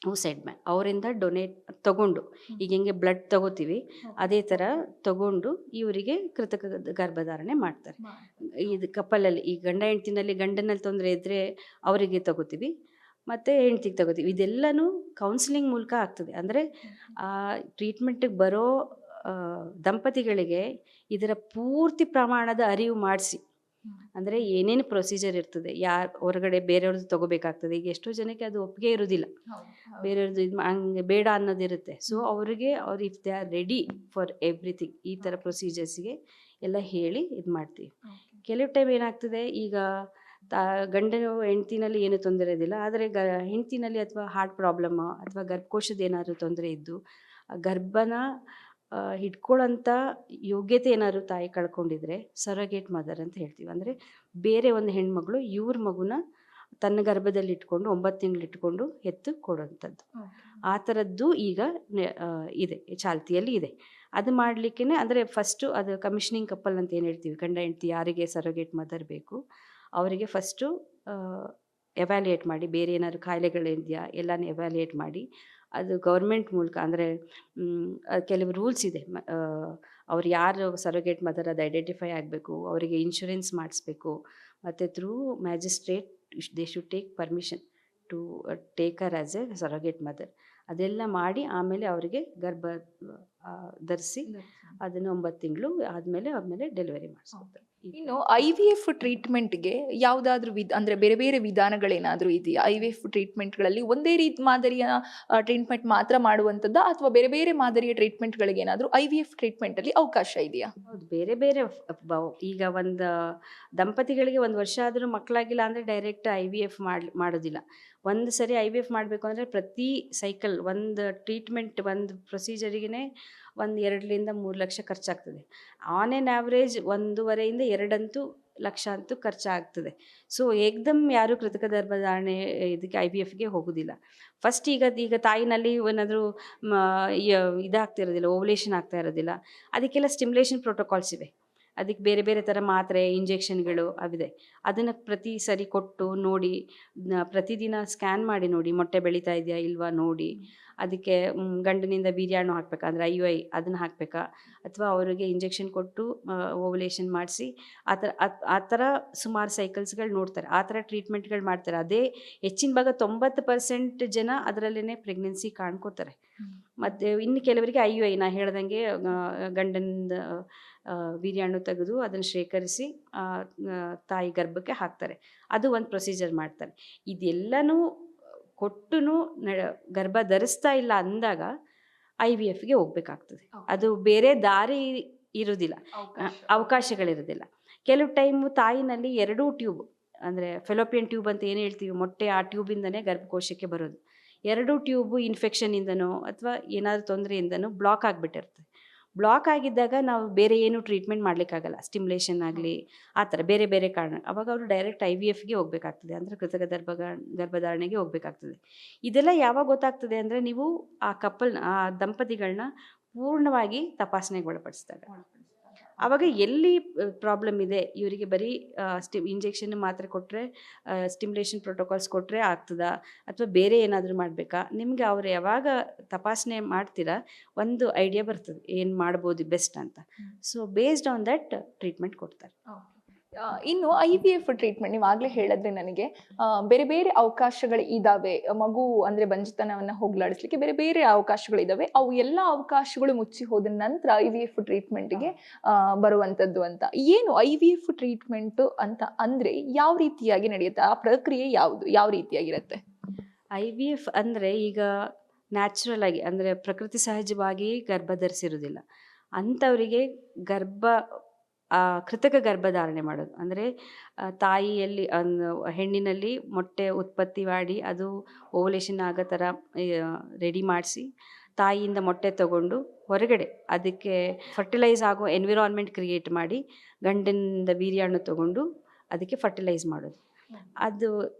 oocyte ಬ್ಯಾಂಕ್. ಅವರಿಂದ ಡೊನೇಟ್ ತಗೊಂಡು, ಈಗ ಹೆಂಗೆ ಬ್ಲಡ್ ತಗೋತೀವಿ ಅದೇ ಥರ ತಗೊಂಡು ಇವರಿಗೆ ಕೃತಕ ಗರ್ಭಧಾರಣೆ ಮಾಡ್ತಾರೆ. ಇದು ಕಪಲಲ್ಲಿ, ಈ ಗಂಡ ಹೆಂಡ್ತಿನಲ್ಲಿ ಗಂಡನಲ್ಲಿ ತೊಂದರೆ ಇದ್ದರೆ ಅವರಿಗೆ ತಗೋತೀವಿ, ಮತ್ತು ಹೆಂಡ್ತಿಗೆ ತಗೋತೀವಿ. ಇದೆಲ್ಲನೂ ಕೌನ್ಸಿಲಿಂಗ್ ಮೂಲಕ ಆಗ್ತದೆ. ಅಂದರೆ ಆ ಟ್ರೀಟ್ಮೆಂಟಿಗೆ ಬರೋ ದಂಪತಿಗಳಿಗೆ ಇದರ ಪೂರ್ತಿ ಪ್ರಮಾಣದ ಅರಿವು ಮಾಡಿಸಿ, ಅಂದರೆ ಏನೇನು ಪ್ರೊಸೀಜರ್ ಇರ್ತದೆ, ಯಾರು ಹೊರಗಡೆ ಬೇರೆಯವ್ರದ್ದು ತೊಗೋಬೇಕಾಗ್ತದೆ. ಈಗ ಎಷ್ಟೋ ಜನಕ್ಕೆ ಅದು ಒಪ್ಪಿಗೆ ಇರೋದಿಲ್ಲ, ಬೇರೆಯವ್ರದ್ದು ಇದು ಹಂಗೆ ಬೇಡ ಅನ್ನೋದಿರುತ್ತೆ. ಸೊ ಅವ್ರಿಗೆ if they are ready for everything, ಈ ಥರ ಪ್ರೊಸೀಜರ್ಸ್ಗೆ ಎಲ್ಲ ಹೇಳಿ ಇದು ಮಾಡ್ತೀವಿ. ಕೆಲವು ಟೈಮ್ ಏನಾಗ್ತದೆ, ಈಗ ಗಂಡನು ಹೆಂಡ್ತಿನಲ್ಲಿ ಏನು ತೊಂದರೆ ಇರೋದಿಲ್ಲ, ಆದರೆ ಹೆಂಡ್ತಿನಲ್ಲಿ ಅಥವಾ ಹಾರ್ಟ್ ಪ್ರಾಬ್ಲಮ್ ಅಥವಾ ಗರ್ಭಕೋಶದ ಏನಾದರೂ ತೊಂದರೆ ಇದ್ದು ಗರ್ಭನ ಹಿಡ್ಕೊಳ್ಳೋಂಥ ಯೋಗ್ಯತೆ ಏನಾದ್ರು ತಾಯಿ ಕಳ್ಕೊಂಡಿದ್ರೆ ಸರೋಗೇಟ್ ಮದರ್ ಅಂತ ಹೇಳ್ತೀವಿ. ಅಂದರೆ ಬೇರೆ ಒಂದು ಹೆಣ್ಮಗಳು ಇವ್ರ ಮಗುನ ತನ್ನ ಗರ್ಭದಲ್ಲಿ ಇಟ್ಕೊಂಡು 9 ತಿಂಗಳು ಇಟ್ಕೊಂಡು ಎತ್ತು ಕೊಡೋವಂಥದ್ದು. ಆ ಥರದ್ದು ಈಗ ಇದೆ, ಚಾಲ್ತಿಯಲ್ಲಿ ಇದೆ. ಅದು ಮಾಡಲಿಕ್ಕೆ ಅಂದರೆ ಫಸ್ಟು ಅದು ಕಮಿಷನಿಂಗ್ ಕಪ್ಪಲ್ ಅಂತ ಏನು ಹೇಳ್ತೀವಿ, ಗಂಡ ಹೆಂಡ್ತಿ ಯಾರಿಗೆ ಸರೋಗೇಟ್ ಮದರ್ ಬೇಕು ಅವರಿಗೆ ಫಸ್ಟು ಎವ್ಯಾಲ್ಯೂಯೇಟ್ ಮಾಡಿ, ಬೇರೆ ಏನಾದ್ರು ಕಾಯಿಲೆಗಳಿದೆಯಾ ಎಲ್ಲನೂ ಎವ್ಯಾಲ್ಯೂಯೇಟ್ ಮಾಡಿ, ಅದು ಗೌರ್ಮೆಂಟ್ ಮೂಲಕ, ಅಂದರೆ ಕೆಲವು ರೂಲ್ಸ್ ಇದೆ. ಅವ್ರು ಯಾರು ಸರೋಗೇಟ್ ಮದರ್ ಅದು ಐಡೆಂಟಿಫೈ ಆಗಬೇಕು, ಅವರಿಗೆ ಇನ್ಶೂರೆನ್ಸ್ ಮಾಡಿಸ್ಬೇಕು, ಮತ್ತು through magistrate they should take permission to take her as a surrogate mother. ಅದೆಲ್ಲ ಮಾಡಿ ಆಮೇಲೆ ಅವರಿಗೆ ಗರ್ಭ ಧರಿಸಿ ಅದನ್ನು 9 ತಿಂಗಳು ಆದಮೇಲೆ ಡೆಲಿವರಿ ಮಾಡಿಸ್ಕೊತಾರೆ. ಇನ್ನು IVF ಟ್ರೀಟ್ಮೆಂಟ್ಗೆ ಯಾವುದಾದ್ರೂ ಅಂದರೆ ಬೇರೆ ಬೇರೆ ವಿಧಾನಗಳೇನಾದರೂ ಇದೆಯಾ? IVF ಟ್ರೀಟ್ಮೆಂಟ್ಗಳಲ್ಲಿ ಒಂದೇ ಮಾದರಿಯ ಟ್ರೀಟ್ಮೆಂಟ್ ಮಾತ್ರ ಮಾಡುವಂಥದ್ದು, ಅಥವಾ ಬೇರೆ ಬೇರೆ ಮಾದರಿಯ ಟ್ರೀಟ್ಮೆಂಟ್ಗಳಿಗೆ ಏನಾದರೂ IVF ಟ್ರೀಟ್ಮೆಂಟಲ್ಲಿ ಅವಕಾಶ ಇದೆಯಾ? ಹೌದು, ಬೇರೆ ಬೇರೆ ಈಗ ಒಂದು ದಂಪತಿಗಳಿಗೆ 1 ವರ್ಷ ಆದರೂ ಮಕ್ಕಳಾಗಿಲ್ಲ ಅಂದರೆ ಡೈರೆಕ್ಟ್ IVF ಮಾಡೋದಿಲ್ಲ. ಒಂದು ಸರಿ IVF ಮಾಡಬೇಕು ಅಂದರೆ ಪ್ರತಿ ಸೈಕಲ್ ಒಂದು ಟ್ರೀಟ್ಮೆಂಟ್ ಒಂದು ಪ್ರೊಸೀಜರಿಗೇ 2 ಲಕ್ಷ ಖರ್ಚಾಗ್ತದೆ. ಆನ್ ಎನ್ ಆವ್ರೇಜ್ 1.5 ಇಂದ 2 ಲಕ್ಷ ಅಂತೂ ಖರ್ಚಾಗ್ತದೆ. ಸೊ ಏಕ್ದಮ್ ಯಾರು ಕೃತಕ ಗರ್ಭಧಾರಣೆ ಇದಕ್ಕೆ IVFಗೆ ಹೋಗೋದಿಲ್ಲ. ಫಸ್ಟ್ ಈಗ ತಾಯಿನಲ್ಲಿ ಏನಾದರೂ ಇದಾಗ್ತಿರೋದಿಲ್ಲ, ಓವಲೇಷನ್ ಆಗ್ತಾ ಇರೋದಿಲ್ಲ, ಅದಕ್ಕೆಲ್ಲ ಸ್ಟಿಮ್ಯುಲೇಷನ್ ಪ್ರೋಟೋಕಾಲ್ಸ್ ಇವೆ. ಅದಕ್ಕೆ ಬೇರೆ ಬೇರೆ ಥರ ಮಾತ್ರೆ ಇಂಜೆಕ್ಷನ್ಗಳು ಅವಿದೆ. ಅದನ್ನು ಪ್ರತಿ ಸರಿ ಕೊಟ್ಟು ನೋಡಿ, ಪ್ರತಿದಿನ ಸ್ಕ್ಯಾನ್ ಮಾಡಿ ನೋಡಿ ಮೊಟ್ಟೆ ಬೆಳೀತಾ ಇದೆಯಾ ಇಲ್ವಾ ನೋಡಿ, ಅದಕ್ಕೆ ಗಂಡನಿಂದ ವೀರ್ಯಾಣು ಹಾಕಬೇಕಾ ಅಂದರೆ IUI ಅದನ್ನು ಹಾಕಬೇಕಾ, ಅಥವಾ ಅವರಿಗೆ ಇಂಜೆಕ್ಷನ್ ಕೊಟ್ಟು ಓವಲೇಷನ್ ಮಾಡಿಸಿ ಆ ಥರ ಸುಮಾರು ಸೈಕಲ್ಸ್ಗಳು ನೋಡ್ತಾರೆ. ಆ ಥರ ಟ್ರೀಟ್ಮೆಂಟ್ಗಳು ಮಾಡ್ತಾರೆ. ಅದೇ ಹೆಚ್ಚಿನ ಭಾಗ 90% ಜನ ಅದರಲ್ಲೇ ಪ್ರೆಗ್ನೆನ್ಸಿ ಕಾಣ್ಕೋತಾರೆ. ಮತ್ತು ಇನ್ನು ಕೆಲವರಿಗೆ IUI ನಾ ಹೇಳ್ದಂಗೆ ಗಂಡನಿಂದ ವೀರ್ಯಾಣು ತೆಗೆದು ಅದನ್ನು ಶೇಖರಿಸಿ ತಾಯಿ ಗರ್ಭಕ್ಕೆ ಹಾಕ್ತಾರೆ. ಅದು ಒಂದು ಪ್ರೊಸೀಜರ್ ಮಾಡ್ತಾರೆ. ಇದೆಲ್ಲನೂ ಕೊಟ್ಟು ಗರ್ಭ ಧರಿಸ್ತಾ ಇಲ್ಲ ಅಂದಾಗ IVFಗೆ ಹೋಗ್ಬೇಕಾಗ್ತದೆ. ಅದು ಬೇರೆ ದಾರಿ ಇರೋದಿಲ್ಲ, ಅವಕಾಶಗಳಿರೋದಿಲ್ಲ. ಕೆಲವು ಟೈಮು ತಾಯಿನಲ್ಲಿ 2 ಟ್ಯೂಬ್, ಅಂದರೆ ಫೆಲೋಪಿಯನ್ ಟ್ಯೂಬ್ ಅಂತ ಏನು ಹೇಳ್ತೀವಿ, ಮೊಟ್ಟೆ ಆ ಟ್ಯೂಬಿಂದನೇ ಗರ್ಭಕೋಶಕ್ಕೆ ಬರೋದು. 2 ಟ್ಯೂಬು ಇನ್ಫೆಕ್ಷನಿಂದನೋ ಅಥವಾ ಏನಾದರೂ ತೊಂದರೆಯಿಂದನೋ ಬ್ಲಾಕ್ ಆಗಿಬಿಟ್ಟಿರ್ತದೆ. ಬ್ಲಾಕ್ ಆಗಿದ್ದಾಗ ನಾವು ಬೇರೆ ಏನು ಟ್ರೀಟ್ಮೆಂಟ್ ಮಾಡಲಿಕ್ಕಾಗಲ್ಲ, ಸ್ಟಿಮ್ಯುಲೇಷನ್ ಆಗಲಿ ಆ ಥರ ಬೇರೆ ಬೇರೆ ಕಾರಣ. ಅವಾಗ ಅವರು ಡೈರೆಕ್ಟ್ IVFಗೆ ಹೋಗಬೇಕಾಗ್ತದೆ, ಅಂದರೆ ಕೃತಕ ಗರ್ಭಧಾರಣೆಗೆ ಹೋಗಬೇಕಾಗ್ತದೆ. ಇದೆಲ್ಲ ಯಾವಾಗ ಗೊತ್ತಾಗ್ತದೆ ಅಂದರೆ ನೀವು ಆ ದಂಪತಿಗಳನ್ನ ಪೂರ್ಣವಾಗಿ ತಪಾಸಣೆಗೆ ಒಳಪಡಿಸಿದಾಗ. ಆವಾಗ ಎಲ್ಲಿ ಪ್ರಾಬ್ಲಮ್ ಇದೆ, ಇವರಿಗೆ ಬರೀ ಇಂಜೆಕ್ಷನ್ ಮಾತ್ರೆ ಕೊಟ್ಟರೆ, ಸ್ಟಿಮ್ಯುಲೇಷನ್ ಪ್ರೋಟೋಕಾಲ್ಸ್ ಕೊಟ್ಟರೆ ಆಗ್ತದಾ ಅಥವಾ ಬೇರೆ ಏನಾದರೂ ಮಾಡಬೇಕಾ, ನಿಮಗೆ ಅವರು ಯಾವಾಗ ತಪಾಸಣೆ ಮಾಡ್ತೀರಾ ಒಂದು ಐಡಿಯಾ ಬರ್ತದೆ ಏನು ಮಾಡ್ಬೋದು ಬೆಸ್ಟ್ ಅಂತ. So based on that treatment ಕೊಡ್ತಾರೆ. ಇನ್ನು IVF ಟ್ರೀಟ್ಮೆಂಟ್ ನೀವು ಆಗಲೇ ಹೇಳಿದ್ರೆ ನನಗೆ ಬೇರೆ ಬೇರೆ ಅವಕಾಶಗಳು ಇದಾವೆ. ಮಗು ಅಂದರೆ ಬಂಜಿತನವನ್ನು ಹೋಗ್ಲಾಡಿಸ್ಲಿಕ್ಕೆ ಬೇರೆ ಬೇರೆ ಅವಕಾಶಗಳಿದಾವೆ. ಅವು ಎಲ್ಲ ಅವಕಾಶಗಳು ಮುಚ್ಚಿ ಹೋದ ನಂತರ IVF ಟ್ರೀಟ್ಮೆಂಟ್ಗೆ ಬರುವಂಥದ್ದು ಅಂತ. ಏನು IVF ಟ್ರೀಟ್ಮೆಂಟ್ ಅಂತ ಅಂದರೆ ಯಾವ ರೀತಿಯಾಗಿ ನಡೆಯುತ್ತೆ, ಆ ಪ್ರಕ್ರಿಯೆ ಯಾವ ರೀತಿಯಾಗಿರುತ್ತೆ? IVF ಅಂದರೆ ಈಗ ನ್ಯಾಚುರಲ್ ಆಗಿ, ಅಂದರೆ ಪ್ರಕೃತಿ ಸಹಜವಾಗಿ ಗರ್ಭ ಧರಿಸಿರೋದಿಲ್ಲ ಅಂಥವರಿಗೆ ಕೃತಕ ಗರ್ಭಧಾರಣೆ ಮಾಡೋದು. ಅಂದರೆ ತಾಯಿಯಲ್ಲಿ ಹೆಣ್ಣಿನಲ್ಲಿ ಮೊಟ್ಟೆ ಉತ್ಪತ್ತಿ ಮಾಡಿ ಅದು ಓವಲೇಷನ್ ಆಗೋ ಥರ ರೆಡಿ ಮಾಡಿಸಿ ತಾಯಿಯಿಂದ ಮೊಟ್ಟೆ ತಗೊಂಡು ಹೊರಗಡೆ ಅದಕ್ಕೆ ಫರ್ಟಿಲೈಸ್ ಆಗೋ ಎನ್ವಿರಾನ್ಮೆಂಟ್ ಕ್ರಿಯೇಟ್ ಮಾಡಿ ಗಂಡನಿಂದ ವೀರ್ಯಾಣು ತಗೊಂಡು ಅದಕ್ಕೆ ಫರ್ಟಿಲೈಸ್ ಮಾಡೋದು. ಅದು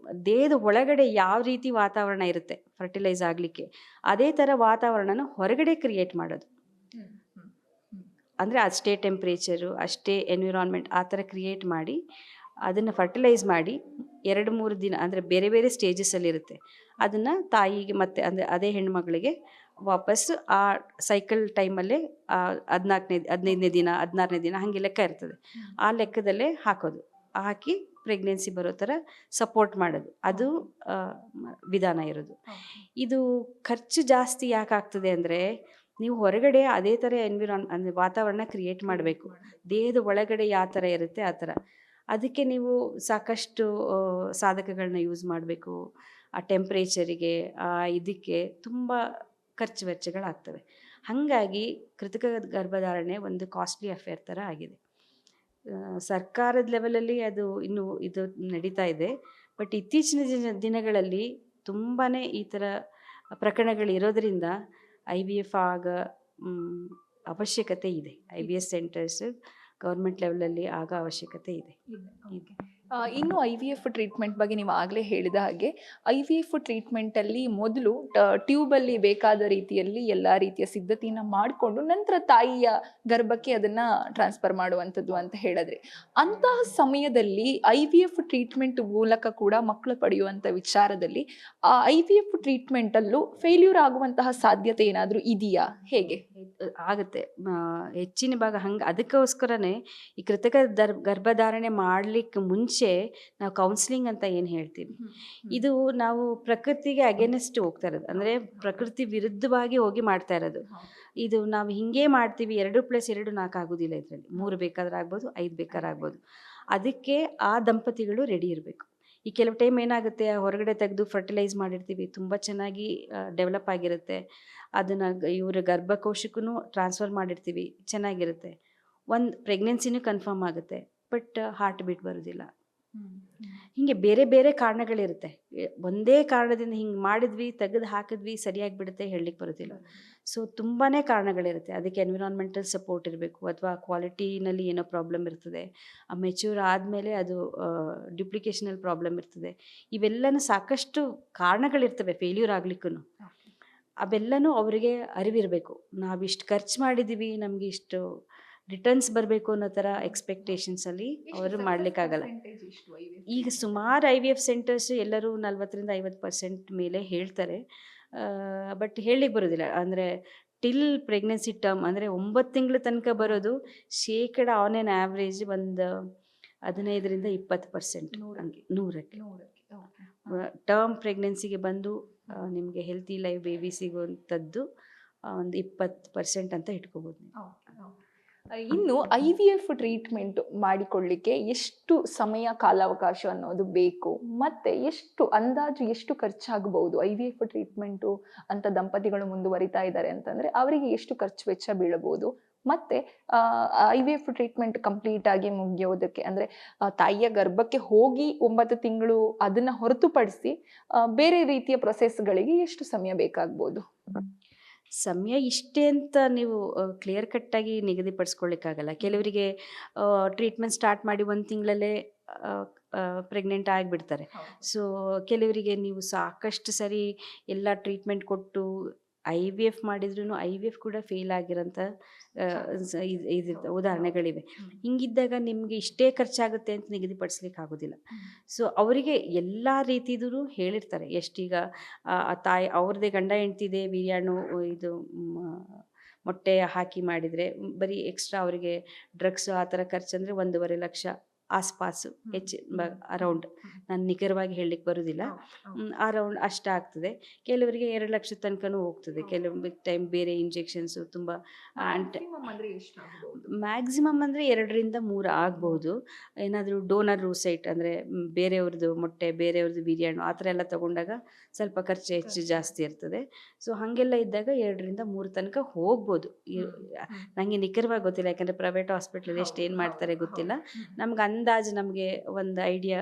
ದೇಹದ ಒಳಗಡೆ ಯಾವ ರೀತಿ ವಾತಾವರಣ ಇರುತ್ತೆ ಫರ್ಟಿಲೈಸ್ ಆಗಲಿಕ್ಕೆ, ಅದೇ ಥರ ವಾತಾವರಣನ ಹೊರಗಡೆ ಕ್ರಿಯೇಟ್ ಮಾಡೋದು. ಅಂದರೆ ಅಷ್ಟೇ ಟೆಂಪ್ರೇಚರು, ಅಷ್ಟೇ ಎನ್ವಿರಾನ್ಮೆಂಟ್ ಆ ಥರ ಕ್ರಿಯೇಟ್ ಮಾಡಿ ಅದನ್ನು ಫರ್ಟಿಲೈಸ್ ಮಾಡಿ 2-3 ದಿನ, ಅಂದರೆ ಬೇರೆ ಬೇರೆ ಸ್ಟೇಜಸಲ್ಲಿರುತ್ತೆ, ಅದನ್ನು ತಾಯಿಗೆ ಮತ್ತು ಅಂದರೆ ಅದೇ ಹೆಣ್ಮಗಳಿಗೆ ವಾಪಸ್ ಆ ಸೈಕಲ್ ಟೈಮಲ್ಲೇ 15ನೇ ದಿನ 16ನೇ ದಿನ ಹಾಗೆ ಲೆಕ್ಕ ಇರ್ತದೆ. ಆ ಲೆಕ್ಕದಲ್ಲೇ ಹಾಕೋದು, ಹಾಕಿ ಪ್ರೆಗ್ನೆನ್ಸಿ ಬರೋ ಥರ ಸಪೋರ್ಟ್ ಮಾಡೋದು, ಅದು ವಿಧಾನ ಇರೋದು. ಇದು ಖರ್ಚು ಜಾಸ್ತಿ ಯಾಕೆ ಆಗ್ತದೆ ಅಂದರೆ, ನೀವು ಹೊರಗಡೆ ಅದೇ ಥರ ಅಂದರೆ ವಾತಾವರಣ ಕ್ರಿಯೇಟ್ ಮಾಡಬೇಕು. ದೇಹದ ಒಳಗಡೆ ಯಾವ ಥರ ಇರುತ್ತೆ ಆ ಥರ. ಅದಕ್ಕೆ ನೀವು ಸಾಕಷ್ಟು ಸಾಧಕಗಳನ್ನ ಯೂಸ್ ಮಾಡಬೇಕು. ಆ ಟೆಂಪ್ರೇಚರಿಗೆ, ಇದಕ್ಕೆ ತುಂಬ ಖರ್ಚು ವೆಚ್ಚಗಳಾಗ್ತವೆ. ಹಾಗಾಗಿ ಕೃತಕ ಗರ್ಭಧಾರಣೆ ಒಂದು ಕಾಸ್ಟ್ಲಿ ಅಫೇರ್ ಥರ ಆಗಿದೆ. ಸರ್ಕಾರದ ಲೆವೆಲಲ್ಲಿ ಅದು ಇನ್ನೂ ಇದು ನಡೀತಾ ಇದೆ. ಬಟ್ ಇತ್ತೀಚಿನ ದಿನಗಳಲ್ಲಿ ತುಂಬಾ ಈ ಥರ ಪ್ರಕರಣಗಳಿರೋದ್ರಿಂದ IVF ಅವಶ್ಯಕತೆ ಇದೆ. IVF ಸೆಂಟರ್ಸ್ ಗೌರ್ಮೆಂಟ್ ಲೆವೆಲಲ್ಲಿ ಆಗ ಅವಶ್ಯಕತೆ ಇದೆ. ಇನ್ನು IVF ಟ್ರೀಟ್ಮೆಂಟ್ ಬಗ್ಗೆ ನೀವು ಆಗಲೇ ಹೇಳಿದ ಹಾಗೆ, IVF ಟ್ರೀಟ್ಮೆಂಟಲ್ಲಿ ಮೊದಲು ಟ್ಯೂಬಲ್ಲಿ ಬೇಕಾದ ರೀತಿಯಲ್ಲಿ ಎಲ್ಲ ರೀತಿಯ ಸಿದ್ಧತೆಯನ್ನು ಮಾಡಿಕೊಂಡು ನಂತರ ತಾಯಿಯ ಗರ್ಭಕ್ಕೆ ಅದನ್ನು ಟ್ರಾನ್ಸ್ಫರ್ ಮಾಡುವಂಥದ್ದು ಅಂತ ಹೇಳಿದ್ರೆ, ಅಂತಹ ಸಮಯದಲ್ಲಿ IVF ಟ್ರೀಟ್ಮೆಂಟ್ ಮೂಲಕ ಕೂಡ ಮಕ್ಕಳು ಪಡೆಯುವಂಥ ವಿಚಾರದಲ್ಲಿ ಆ IVF ಟ್ರೀಟ್ಮೆಂಟಲ್ಲೂ ಫೇಲ್ಯೂರ್ ಆಗುವಂತಹ ಸಾಧ್ಯತೆ ಏನಾದರೂ ಇದೆಯಾ? ಹೇಗೆ ಆಗುತ್ತೆ ಹೆಚ್ಚಿನ ಭಾಗ ಹಂಗೆ. ಅದಕ್ಕೋಸ್ಕರನೇ ಈ ಕೃತಕ ಗರ್ಭಧಾರಣೆ ಮಾಡಲಿಕ್ಕೆ ಮುಂಚೆ ನಾವು ಕೌನ್ಸಿಲಿಂಗ್ ಅಂತ ಏನು ಹೇಳ್ತೀವಿ, ಇದು ನಾವು ಪ್ರಕೃತಿಗೆ ಅಗೇನೆಸ್ಟ್ ಹೋಗ್ತಾ ಇರೋದು, ಅಂದರೆ ಪ್ರಕೃತಿ ವಿರುದ್ಧವಾಗಿ ಹೋಗಿ ಮಾಡ್ತಾ ಇರೋದು. ಇದು ನಾವು ಹಿಂಗೆ ಮಾಡ್ತೀವಿ, 2+2 4 ಆಗೋದಿಲ್ಲ. ಇದರಲ್ಲಿ 3 ಬೇಕಾದ್ರೆ ಆಗ್ಬೋದು, 5 ಬೇಕಾದ್ರೆ ಆಗ್ಬೋದು. ಅದಕ್ಕೆ ಆ ದಂಪತಿಗಳು ರೆಡಿ ಇರಬೇಕು. ಈ ಕೆಲವು ಟೈಮ್ ಏನಾಗುತ್ತೆ, ಹೊರಗಡೆ ತೆಗೆದು ಫರ್ಟಿಲೈಸ್ ಮಾಡಿರ್ತೀವಿ, ತುಂಬ ಚೆನ್ನಾಗಿ ಡೆವಲಪ್ ಆಗಿರುತ್ತೆ, ಅದನ್ನು ಇವರ ಗರ್ಭಕೋಶಕ್ಕೂ ಟ್ರಾನ್ಸ್ಫರ್ ಮಾಡಿರ್ತೀವಿ, ಚೆನ್ನಾಗಿರುತ್ತೆ, ಒಂದು ಪ್ರೆಗ್ನೆನ್ಸಿನೂ ಕನ್ಫರ್ಮ್ ಆಗುತ್ತೆ, ಬಟ್ ಹಾರ್ಟ್ ಬೀಟ್ ಬರೋದಿಲ್ಲ. ಹೀಗೆ ಬೇರೆ ಬೇರೆ ಕಾರಣಗಳಿರುತ್ತೆ. ಒಂದೇ ಕಾರಣದಿಂದ ಹಿಂಗೆ ಮಾಡಿದ್ವಿ, ತೆಗೆದು ಹಾಕಿದ್ವಿ, ಸರಿಯಾಗಿ ಬಿಡುತ್ತೆ ಹೇಳಲಿಕ್ಕೆ ಬರೋದಿಲ್ಲ. ಸೊ ತುಂಬಾ ಕಾರಣಗಳಿರುತ್ತೆ. ಅದಕ್ಕೆ ಎನ್ವಿರಾನ್ಮೆಂಟಲ್ ಸಪೋರ್ಟ್ ಇರಬೇಕು, ಅಥವಾ ಕ್ವಾಲಿಟಿನಲ್ಲಿ ಏನೋ ಪ್ರಾಬ್ಲಮ್ ಇರ್ತದೆ, ಮೆಚ್ಯೂರ್ ಆದಮೇಲೆ ಅದು ಡ್ಯುಪ್ಲಿಕೇಶನಲ್ಲಿ ಪ್ರಾಬ್ಲಮ್ ಇರ್ತದೆ. ಇವೆಲ್ಲನೂ ಸಾಕಷ್ಟು ಕಾರಣಗಳಿರ್ತವೆ ಫೇಲ್ಯೂರ್ ಆಗ್ಲಿಕ್ಕೂ. ಅವೆಲ್ಲನೂ ಅವರಿಗೆ ಅರಿವಿರಬೇಕು. ನಾವಿಷ್ಟು ಖರ್ಚು ಮಾಡಿದ್ದೀವಿ, ನಮಗೆ ಇಷ್ಟು ರಿಟರ್ನ್ಸ್ ಬರಬೇಕು ಅನ್ನೋ ಥರ ಎಕ್ಸ್ಪೆಕ್ಟೇಷನ್ಸಲ್ಲಿ ಅವರು ಮಾಡಲಿಕ್ಕಾಗಲ್ಲ. ಈಗ ಸುಮಾರು IVF ಸೆಂಟರ್ಸ್ ಎಲ್ಲರೂ 40-50% ಮೇಲೆ ಹೇಳ್ತಾರೆ, ಬಟ್ ಹೇಳಲಿಕ್ಕೆ ಬರೋದಿಲ್ಲ. ಅಂದರೆ ಟಿಲ್ ಪ್ರೆಗ್ನೆನ್ಸಿ ಟರ್ಮ್, ಅಂದರೆ 9 ತಿಂಗಳ ತನಕ ಬರೋದು ಶೇಕಡ ಆನ್ ಆನ್ ಆ್ಯಾವ್ರೇಜ್ ಒಂದು 15-20% ಹಂಗೆ 100ಕ್ಕೆ. ಟರ್ಮ್ ಪ್ರೆಗ್ನೆನ್ಸಿಗೆ ಬಂದು ನಿಮಗೆ ಹೆಲ್ತಿ ಲೈವ್ ಬೇಬಿ ಸಿಗುವಂಥದ್ದು ಒಂದು 20% ಅಂತ ಇಟ್ಕೋಬೋದು. ಇನ್ನು IVF ಟ್ರೀಟ್ಮೆಂಟ್ ಮಾಡಿಕೊಳ್ಳಿಕ್ಕೆ ಎಷ್ಟು ಸಮಯ ಕಾಲಾವಕಾಶ ಅನ್ನೋದು ಬೇಕು, ಮತ್ತೆ ಅಂದಾಜು ಎಷ್ಟು ಖರ್ಚಾಗಬಹುದು? IVF ಟ್ರೀಟ್ಮೆಂಟು ಅಂತ ದಂಪತಿಗಳು ಮುಂದುವರಿತಾ ಇದ್ದಾರೆ ಅಂತಂದ್ರೆ ಅವರಿಗೆ ಎಷ್ಟು ಖರ್ಚು ವೆಚ್ಚ ಬೀಳಬಹುದು? ಮತ್ತೆ IVF ಟ್ರೀಟ್ಮೆಂಟ್ ಕಂಪ್ಲೀಟ್ ಆಗಿ ಮುಗಿಯೋದಕ್ಕೆ, ಅಂದ್ರೆ ತಾಯಿಯ ಗರ್ಭಕ್ಕೆ ಹೋಗಿ 9 ತಿಂಗಳು ಅದನ್ನ ಹೊರತುಪಡಿಸಿ ಬೇರೆ ರೀತಿಯ ಪ್ರೊಸೆಸ್ಗಳಿಗೆ ಎಷ್ಟು ಸಮಯ ಬೇಕಾಗ್ಬೋದು? ಸಮಯ ಇಷ್ಟೇ ಅಂತ ನೀವು ಕ್ಲಿಯರ್ ಕಟ್ಟಾಗಿ ನಿಗದಿಪಡಿಸ್ಕೊಳ್ಳಿಕ್ಕಾಗಲ್ಲ. ಕೆಲವರಿಗೆ ಟ್ರೀಟ್ಮೆಂಟ್ ಸ್ಟಾರ್ಟ್ ಮಾಡಿ 1 ತಿಂಗಳಲ್ಲೇ ಪ್ರೆಗ್ನೆಂಟ್ ಆಗಿಬಿಡ್ತಾರೆ. ಸೊ ಕೆಲವರಿಗೆ ನೀವು ಸಾಕಷ್ಟು ಸರಿ ಎಲ್ಲ ಟ್ರೀಟ್ಮೆಂಟ್ ಕೊಟ್ಟು IVF ಮಾಡಿದ್ರೂ IVF ಕೂಡ ಫೇಲ್ ಆಗಿರೋಂಥ ಉದಾಹರಣೆಗಳಿವೆ. ಹಿಂಗಿದ್ದಾಗ ನಿಮಗೆ ಇಷ್ಟೇ ಖರ್ಚಾಗುತ್ತೆ ಅಂತ ನಿಗದಿಪಡಿಸ್ಲಿಕ್ಕೆ ಆಗೋದಿಲ್ಲ. ಸೊ ಅವರಿಗೆ ಎಲ್ಲ ರೀತಿದೂ ಹೇಳಿರ್ತಾರೆ. ಎಷ್ಟೀಗ ತಾಯಿ ಅವ್ರದ್ದೇ ಗಂಡ ಹೆಂಡ್ತಿದೆ ವೀರ್ಯಾಣು ಇದು ಮೊಟ್ಟೆ ಹಾಕಿ ಮಾಡಿದರೆ ಬರೀ ಎಕ್ಸ್ಟ್ರಾ ಅವರಿಗೆ ಡ್ರಗ್ಸು ಆ ಥರ ಖರ್ಚಂದರೆ 1.5 ಲಕ್ಷ ಆಸ್ಪಾಸು, ಅರೌಂಡ್, ನಾನು ನಿಖರವಾಗಿ ಹೇಳಲಿಕ್ಕೆ ಬರೋದಿಲ್ಲ, ಅರೌಂಡ್ ಅಷ್ಟಾಗ್ತದೆ. ಕೆಲವರಿಗೆ 2 ಲಕ್ಷ ತನಕನೂ ಹೋಗ್ತದೆ. ಕೆಲವು ಟೈಮ್ ಬೇರೆ ಇಂಜೆಕ್ಷನ್ಸು ತುಂಬ ಮ್ಯಾಕ್ಸಿಮಮ್ ಅಂದರೆ 2-3 ಆಗ್ಬೋದು. ಏನಾದರೂ ಡೋನರ್ ರೂಸೈಟ್ ಅಂದರೆ ಬೇರೆಯವ್ರದ್ದು ಮೊಟ್ಟೆ, ಬೇರೆಯವ್ರದ್ದು ವೀರ್ಯಾಣು ಆ ಥರ ಎಲ್ಲ ತೊಗೊಂಡಾಗ ಸ್ವಲ್ಪ ಖರ್ಚು ಹೆಚ್ಚು ಜಾಸ್ತಿ ಇರ್ತದೆ. ಸೊ ಹಾಗೆಲ್ಲ ಇದ್ದಾಗ 2-3 ತನಕ ಹೋಗ್ಬೋದು. ನನಗೆ ನಿಖರವಾಗಿ ಗೊತ್ತಿಲ್ಲ, ಯಾಕಂದರೆ ಪ್ರೈವೇಟ್ ಹಾಸ್ಪಿಟ್ಲಲ್ಲಿ ಎಷ್ಟು ಏನು ಮಾಡ್ತಾರೆ ಗೊತ್ತಿಲ್ಲ. ನಮ್ಗೆ ಅಂದಾಜು, ನಮಗೆ ಒಂದು ಐಡಿಯಾ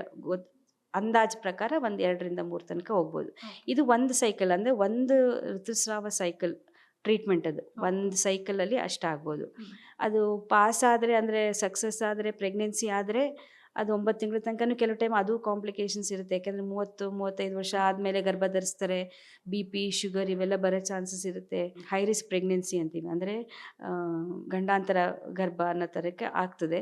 ಅಂದಾಜು ಪ್ರಕಾರ ಒಂದು 2-3 ತನಕ ಹೋಗ್ಬೋದು. ಇದು ಒಂದು ಸೈಕಲ್, ಅಂದರೆ ಒಂದು ಋತುಸ್ರಾವ ಸೈಕಲ್ ಟ್ರೀಟ್ಮೆಂಟ್, ಅದು ಒಂದು ಸೈಕಲಲ್ಲಿ ಅಷ್ಟಾಗ್ಬೋದು. ಅದು ಪಾಸ್ ಆದರೆ, ಅಂದರೆ ಸಕ್ಸಸ್ ಆದರೆ, ಪ್ರೆಗ್ನೆನ್ಸಿ ಆದರೆ ಅದು 9 ತಿಂಗಳ ತನಕನೂ ಕೆಲವು ಟೈಮ್ ಅದು ಕಾಂಪ್ಲಿಕೇಶನ್ಸ್ ಇರುತ್ತೆ. ಯಾಕೆಂದರೆ 30-35 ವರ್ಷ ಆದಮೇಲೆ ಗರ್ಭ ಧರಿಸ್ತಾರೆ, BP, ಶುಗರ್ ಇವೆಲ್ಲ ಬರೋ ಚಾನ್ಸಸ್ ಇರುತ್ತೆ. ಹೈ ರಿಸ್ಕ್ ಪ್ರೆಗ್ನೆನ್ಸಿ ಅಂತೀವಿ, ಅಂದರೆ ಗಂಡಾಂತರ ಗರ್ಭ ಅನ್ನೋ ಥರಕ್ಕೆ ಆಗ್ತದೆ.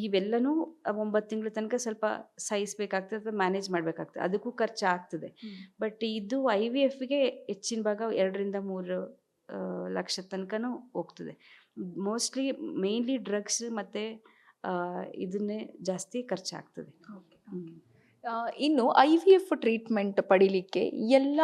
ಇವೆಲ್ಲನೂ 9 ತಿಂಗಳ ತನಕ ಸ್ವಲ್ಪ ಸಹಿಸಬೇಕಾಗ್ತದೆ ಅಥವಾ ಮ್ಯಾನೇಜ್ ಮಾಡಬೇಕಾಗ್ತದೆ, ಅದಕ್ಕೂ ಖರ್ಚು ಆಗ್ತದೆ. ಬಟ್ ಇದು IVFಗೆ ಹೆಚ್ಚಿನ ಭಾಗ 2-3 ಲಕ್ಷ ತನಕನೂ ಹೋಗ್ತದೆ. ಮೋಸ್ಟ್ಲಿ ಮೇನ್ಲಿ ಡ್ರಗ್ಸ್ ಮತ್ತು ಇದನ್ನೇ ಜಾಸ್ತಿ ಖರ್ಚಾಗ್ತದೆ. ಇನ್ನು IVF ಟ್ರೀಟ್ಮೆಂಟ್ ಪಡಿಲಿಕ್ಕೆ ಎಲ್ಲ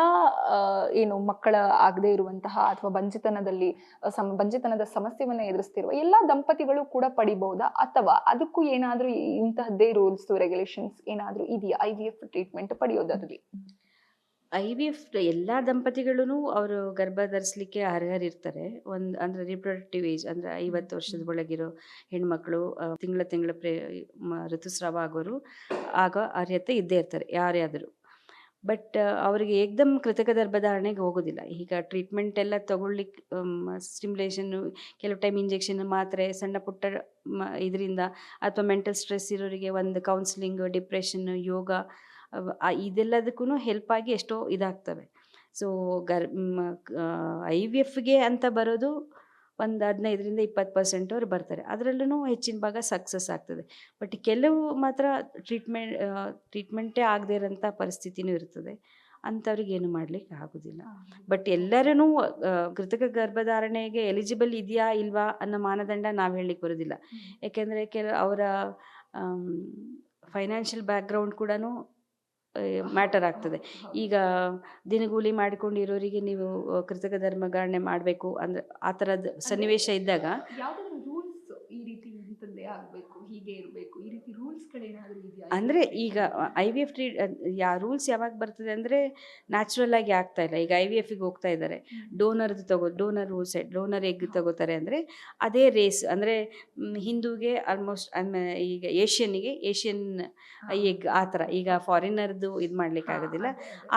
ಏನು ಮಕ್ಕಳ ಆಗದೆ ಇರುವಂತಹ ಅಥವಾ ಬಂಜೆತನದ ಸಮಸ್ಯೆವನ್ನ ಎದುರಿಸ್ತಿರುವ ಎಲ್ಲಾ ದಂಪತಿಗಳು ಕೂಡ ಪಡಿಬಹುದಾ, ಅಥವಾ ಅದಕ್ಕೂ ಏನಾದ್ರೂ ಇಂತಹದ್ದೇ ರೂಲ್ಸ್ ರೆಗ್ಯುಲೇಷನ್ಸ್ ಏನಾದ್ರೂ ಇದೆಯಾ IVF ಟ್ರೀಟ್ಮೆಂಟ್ ಪಡೆಯೋದ್ರಲ್ಲಿ? IVF ಎಲ್ಲ ದಂಪತಿಗಳೂ ಅವರು ಗರ್ಭ ಧರಿಸಲಿಕ್ಕೆ ಅರ್ಹರಿರ್ತಾರೆ. ಅಂದರೆ ರಿಪ್ರೊಡಕ್ಟಿವ್ ಏಜ್ ಅಂದರೆ 50 ವರ್ಷದ ಒಳಗಿರೋ ಹೆಣ್ಮಕ್ಳು, ತಿಂಗಳ ಋತುಸ್ರಾವ ಆಗೋರು ಆಗ ಅರ್ಹತೆ ಇದ್ದೇ ಇರ್ತಾರೆ ಯಾರೇ ಆದರೂ. ಬಟ್ ಅವರಿಗೆ ಏಕ್ದಮ್ ಕೃತಕ ಗರ್ಭಧಾರಣೆಗೆ ಹೋಗೋದಿಲ್ಲ. ಈಗ ಟ್ರೀಟ್ಮೆಂಟ್ ಎಲ್ಲ ತಗೊಳ್ಲಿಕ್ಕೆ ಸ್ಟಿಮ್ಯುಲೇಷನ್ನು, ಕೆಲವು ಟೈಮ್ ಇಂಜೆಕ್ಷನ್, ಮಾತ್ರೆ, ಸಣ್ಣ ಪುಟ್ಟ ಇದರಿಂದ, ಅಥವಾ ಮೆಂಟಲ್ ಸ್ಟ್ರೆಸ್ ಇರೋರಿಗೆ ಒಂದು ಕೌನ್ಸಿಲಿಂಗ್, ಡಿಪ್ರೆಷನ್, ಯೋಗ, ಇದೆಲ್ಲದಕ್ಕೂ ಹೆಲ್ಪ್ ಆಗಿ ಎಷ್ಟೋ ಇದಾಗ್ತವೆ. ಸೊ IVFಗೆ ಅಂತ ಬರೋದು ಒಂದು 15-20% ಅವ್ರು ಬರ್ತಾರೆ. ಅದರಲ್ಲೂ ಹೆಚ್ಚಿನ ಭಾಗ ಸಕ್ಸಸ್ ಆಗ್ತದೆ. ಬಟ್ ಕೆಲವು ಮಾತ್ರ ಟ್ರೀಟ್ಮೆಂಟೇ ಆಗದೇ ಇರೋಂಥ ಪರಿಸ್ಥಿತಿನೂ ಇರ್ತದೆ. ಅಂಥವ್ರಿಗೆ ಏನು ಮಾಡಲಿಕ್ಕೆ ಆಗೋದಿಲ್ಲ. ಬಟ್ ಎಲ್ಲರೂ ಕೃತಕ ಗರ್ಭಧಾರಣೆಗೆ ಎಲಿಜಿಬಲ್ ಇದೆಯಾ ಇಲ್ವಾ ಅನ್ನೋ ಮಾನದಂಡ ನಾವು ಹೇಳಲಿಕ್ಕೆ ಬರೋದಿಲ್ಲ. ಯಾಕೆಂದರೆ ಅವರ ಫೈನಾನ್ಷಿಯಲ್ ಬ್ಯಾಕ್ಗ್ರೌಂಡ್ ಕೂಡ ಮ್ಯಾಟರ್ ಆಗ್ತದೆ. ಈಗ ದಿನಗೂಲಿ ಮಾಡಿಕೊಂಡಿರೋರಿಗೆ ನೀವು ಕೃತಕ ಗರ್ಭಧಾರಣೆ ಮಾಡಬೇಕು ಅಂದರೆ ಆ ಥರದ ಸನ್ನಿವೇಶ ಇದ್ದಾಗ ಈ ರೀತಿ ಇಂಥದ್ದೇ ಆಗಬೇಕು, ಹೀಗೆ ಇರಬೇಕು, ಈ ರೀತಿ ರೂಲ್ಸ್ಗಳೇನಾದರೂ ಇದೆಯಾ? ಅಂದರೆ ಈಗ IVF ರೂಲ್ಸ್ ಯಾವಾಗ ಬರ್ತದೆ ಅಂದರೆ ನ್ಯಾಚುರಲ್ ಆಗಿ ಆಗ್ತಾ ಇಲ್ಲ. ಈಗ IVFಗೆ ಹೋಗ್ತಾ ಇದ್ದಾರೆ, ಡೋನರ್ ಎಗ್ ತಗೋತಾರೆ ಅಂದರೆ ಅದೇ ರೇಸ್, ಅಂದರೆ ಹಿಂದೂಗೆ ಆಲ್ಮೋಸ್ಟ್ ಈಗ ಏಷ್ಯನ್ ಎಗ್ ಆ ಥರ. ಈಗ ಫಾರಿನರ್ದು ಇದು ಮಾಡ್ಲಿಕ್ಕೆ ಆಗೋದಿಲ್ಲ.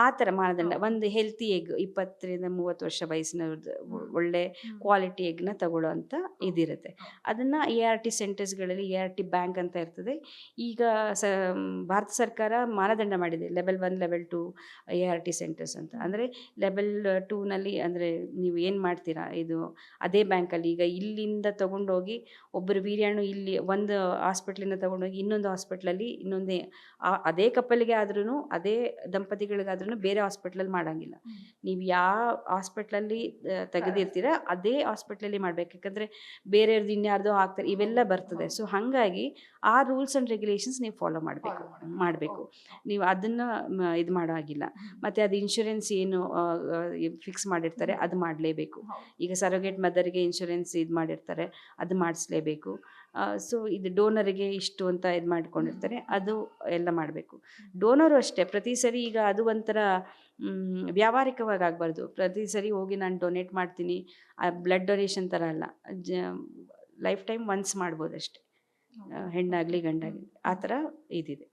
ಆ ಥರ ಮಾನದಂಡ, ಒಂದು ಹೆಲ್ತಿ ಎಗ್ 20-30 ವರ್ಷ ವಯಸ್ಸಿನವ್ರದ್ದು ಒಳ್ಳೆ ಕ್ವಾಲಿಟಿ ಎಗ್ನ ತಗೊಳ್ಳೋ ಅಂತ ಇದಿರುತ್ತೆ. ಅದನ್ನು ART ಸೆಂಟರ್ಸ್ಗಳಲ್ಲಿ ART ಬ್ಯಾಂಕ್ ಅಂತ ಇರ್ತದೆ. ಈಗ ಭಾರತ ಸರ್ಕಾರ ಮಾನದಂಡ ಮಾಡಿದೆ, ಲೆವೆಲ್ 1, ಲೆವೆಲ್ 2 ART ಸೆಂಟರ್ಸ್ ಅಂತ. ಅಂದರೆ ಲೆವೆಲ್ 2ನಲ್ಲಿ ಅಂದರೆ ನೀವು ಏನು ಮಾಡ್ತೀರಾ, ಇದು ಅದೇ ಬ್ಯಾಂಕಲ್ಲಿ ಈಗ ಇಲ್ಲಿಂದ ತೊಗೊಂಡೋಗಿ ಒಬ್ಬರು ವೀರ್ಯಾಣು ಇಲ್ಲಿ ಒಂದು ಹಾಸ್ಪಿಟ್ಲಿಂದ ತೊಗೊಂಡೋಗಿ ಇನ್ನೊಂದು ಹಾಸ್ಪಿಟ್ಲಲ್ಲಿ ಅದೇ ಕಪ್ಪಲಿಗೆ ಆದ್ರೂ, ಅದೇ ದಂಪತಿಗಳಿಗಾದ್ರೂ ಬೇರೆ ಹಾಸ್ಪಿಟ್ಲಲ್ಲಿ ಮಾಡೋಂಗಿಲ್ಲ. ನೀವು ಯಾವ ಹಾಸ್ಪಿಟ್ಲಲ್ಲಿ ತೆಗೆದಿರ್ತೀರ ಅದೇ ಹಾಸ್ಪಿಟ್ಲಲ್ಲಿ ಮಾಡಬೇಕು. ಯಾಕಂದರೆ ಬೇರೆಯವ್ರದ್ದು ಇನ್ಯಾರ್ದೋ ಆಗ್ತಾರೆ, ಇವೆಲ್ಲ ಬರ್ತದೆ. ಸೊ ಹಾಗಾಗಿ ಆ ರೂಲ್ಸ್ ಆ್ಯಂಡ್ ರೆಗ್ಯುಲೇಷನ್ಸ್ ನೀವು ಫಾಲೋ ಮಾಡಬೇಕು. ನೀವು ಅದನ್ನು ಇದು ಮಾಡೋ ಆಗಿಲ್ಲ. ಮತ್ತು ಅದು ಇನ್ಶೂರೆನ್ಸ್ ಏನು ಫಿಕ್ಸ್ ಮಾಡಿರ್ತಾರೆ ಅದು ಮಾಡಲೇಬೇಕು. ಈಗ ಸರೋಗೇಟ್ ಮದರಿಗೆ ಇನ್ಶೂರೆನ್ಸ್ ಇದು ಮಾಡಿರ್ತಾರೆ, ಅದು ಮಾಡಿಸ್ಲೇಬೇಕು. ಸೊ ಇದು ಡೋನರಿಗೆ ಇಷ್ಟು ಅಂತ ಇದು ಮಾಡ್ಕೊಂಡಿರ್ತಾರೆ, ಅದು ಎಲ್ಲ ಮಾಡಬೇಕು. ಡೋನರು ಅಷ್ಟೇ, ಪ್ರತಿ ಸರಿ ಈಗ ಅದು ಒಂಥರ ವ್ಯಾವಹಾರಿಕವಾಗಿ ಆಗಬಾರ್ದು. ಪ್ರತಿ ಸರಿ ಹೋಗಿ ನಾನು ಡೊನೇಟ್ ಮಾಡ್ತೀನಿ, ಬ್ಲಡ್ ಡೊನೇಷನ್ ಥರ ಅಲ್ಲ, ಲೈಫ್ ಟೈಮ್ ಒನ್ಸ್ ಮಾಡ್ಬೋದು ಅಷ್ಟೇ, ಹೆಣ್ಣಾಗಲಿ ಗಂಡಾಗಲಿ, ಆ ಥರ ಇದಿದೆ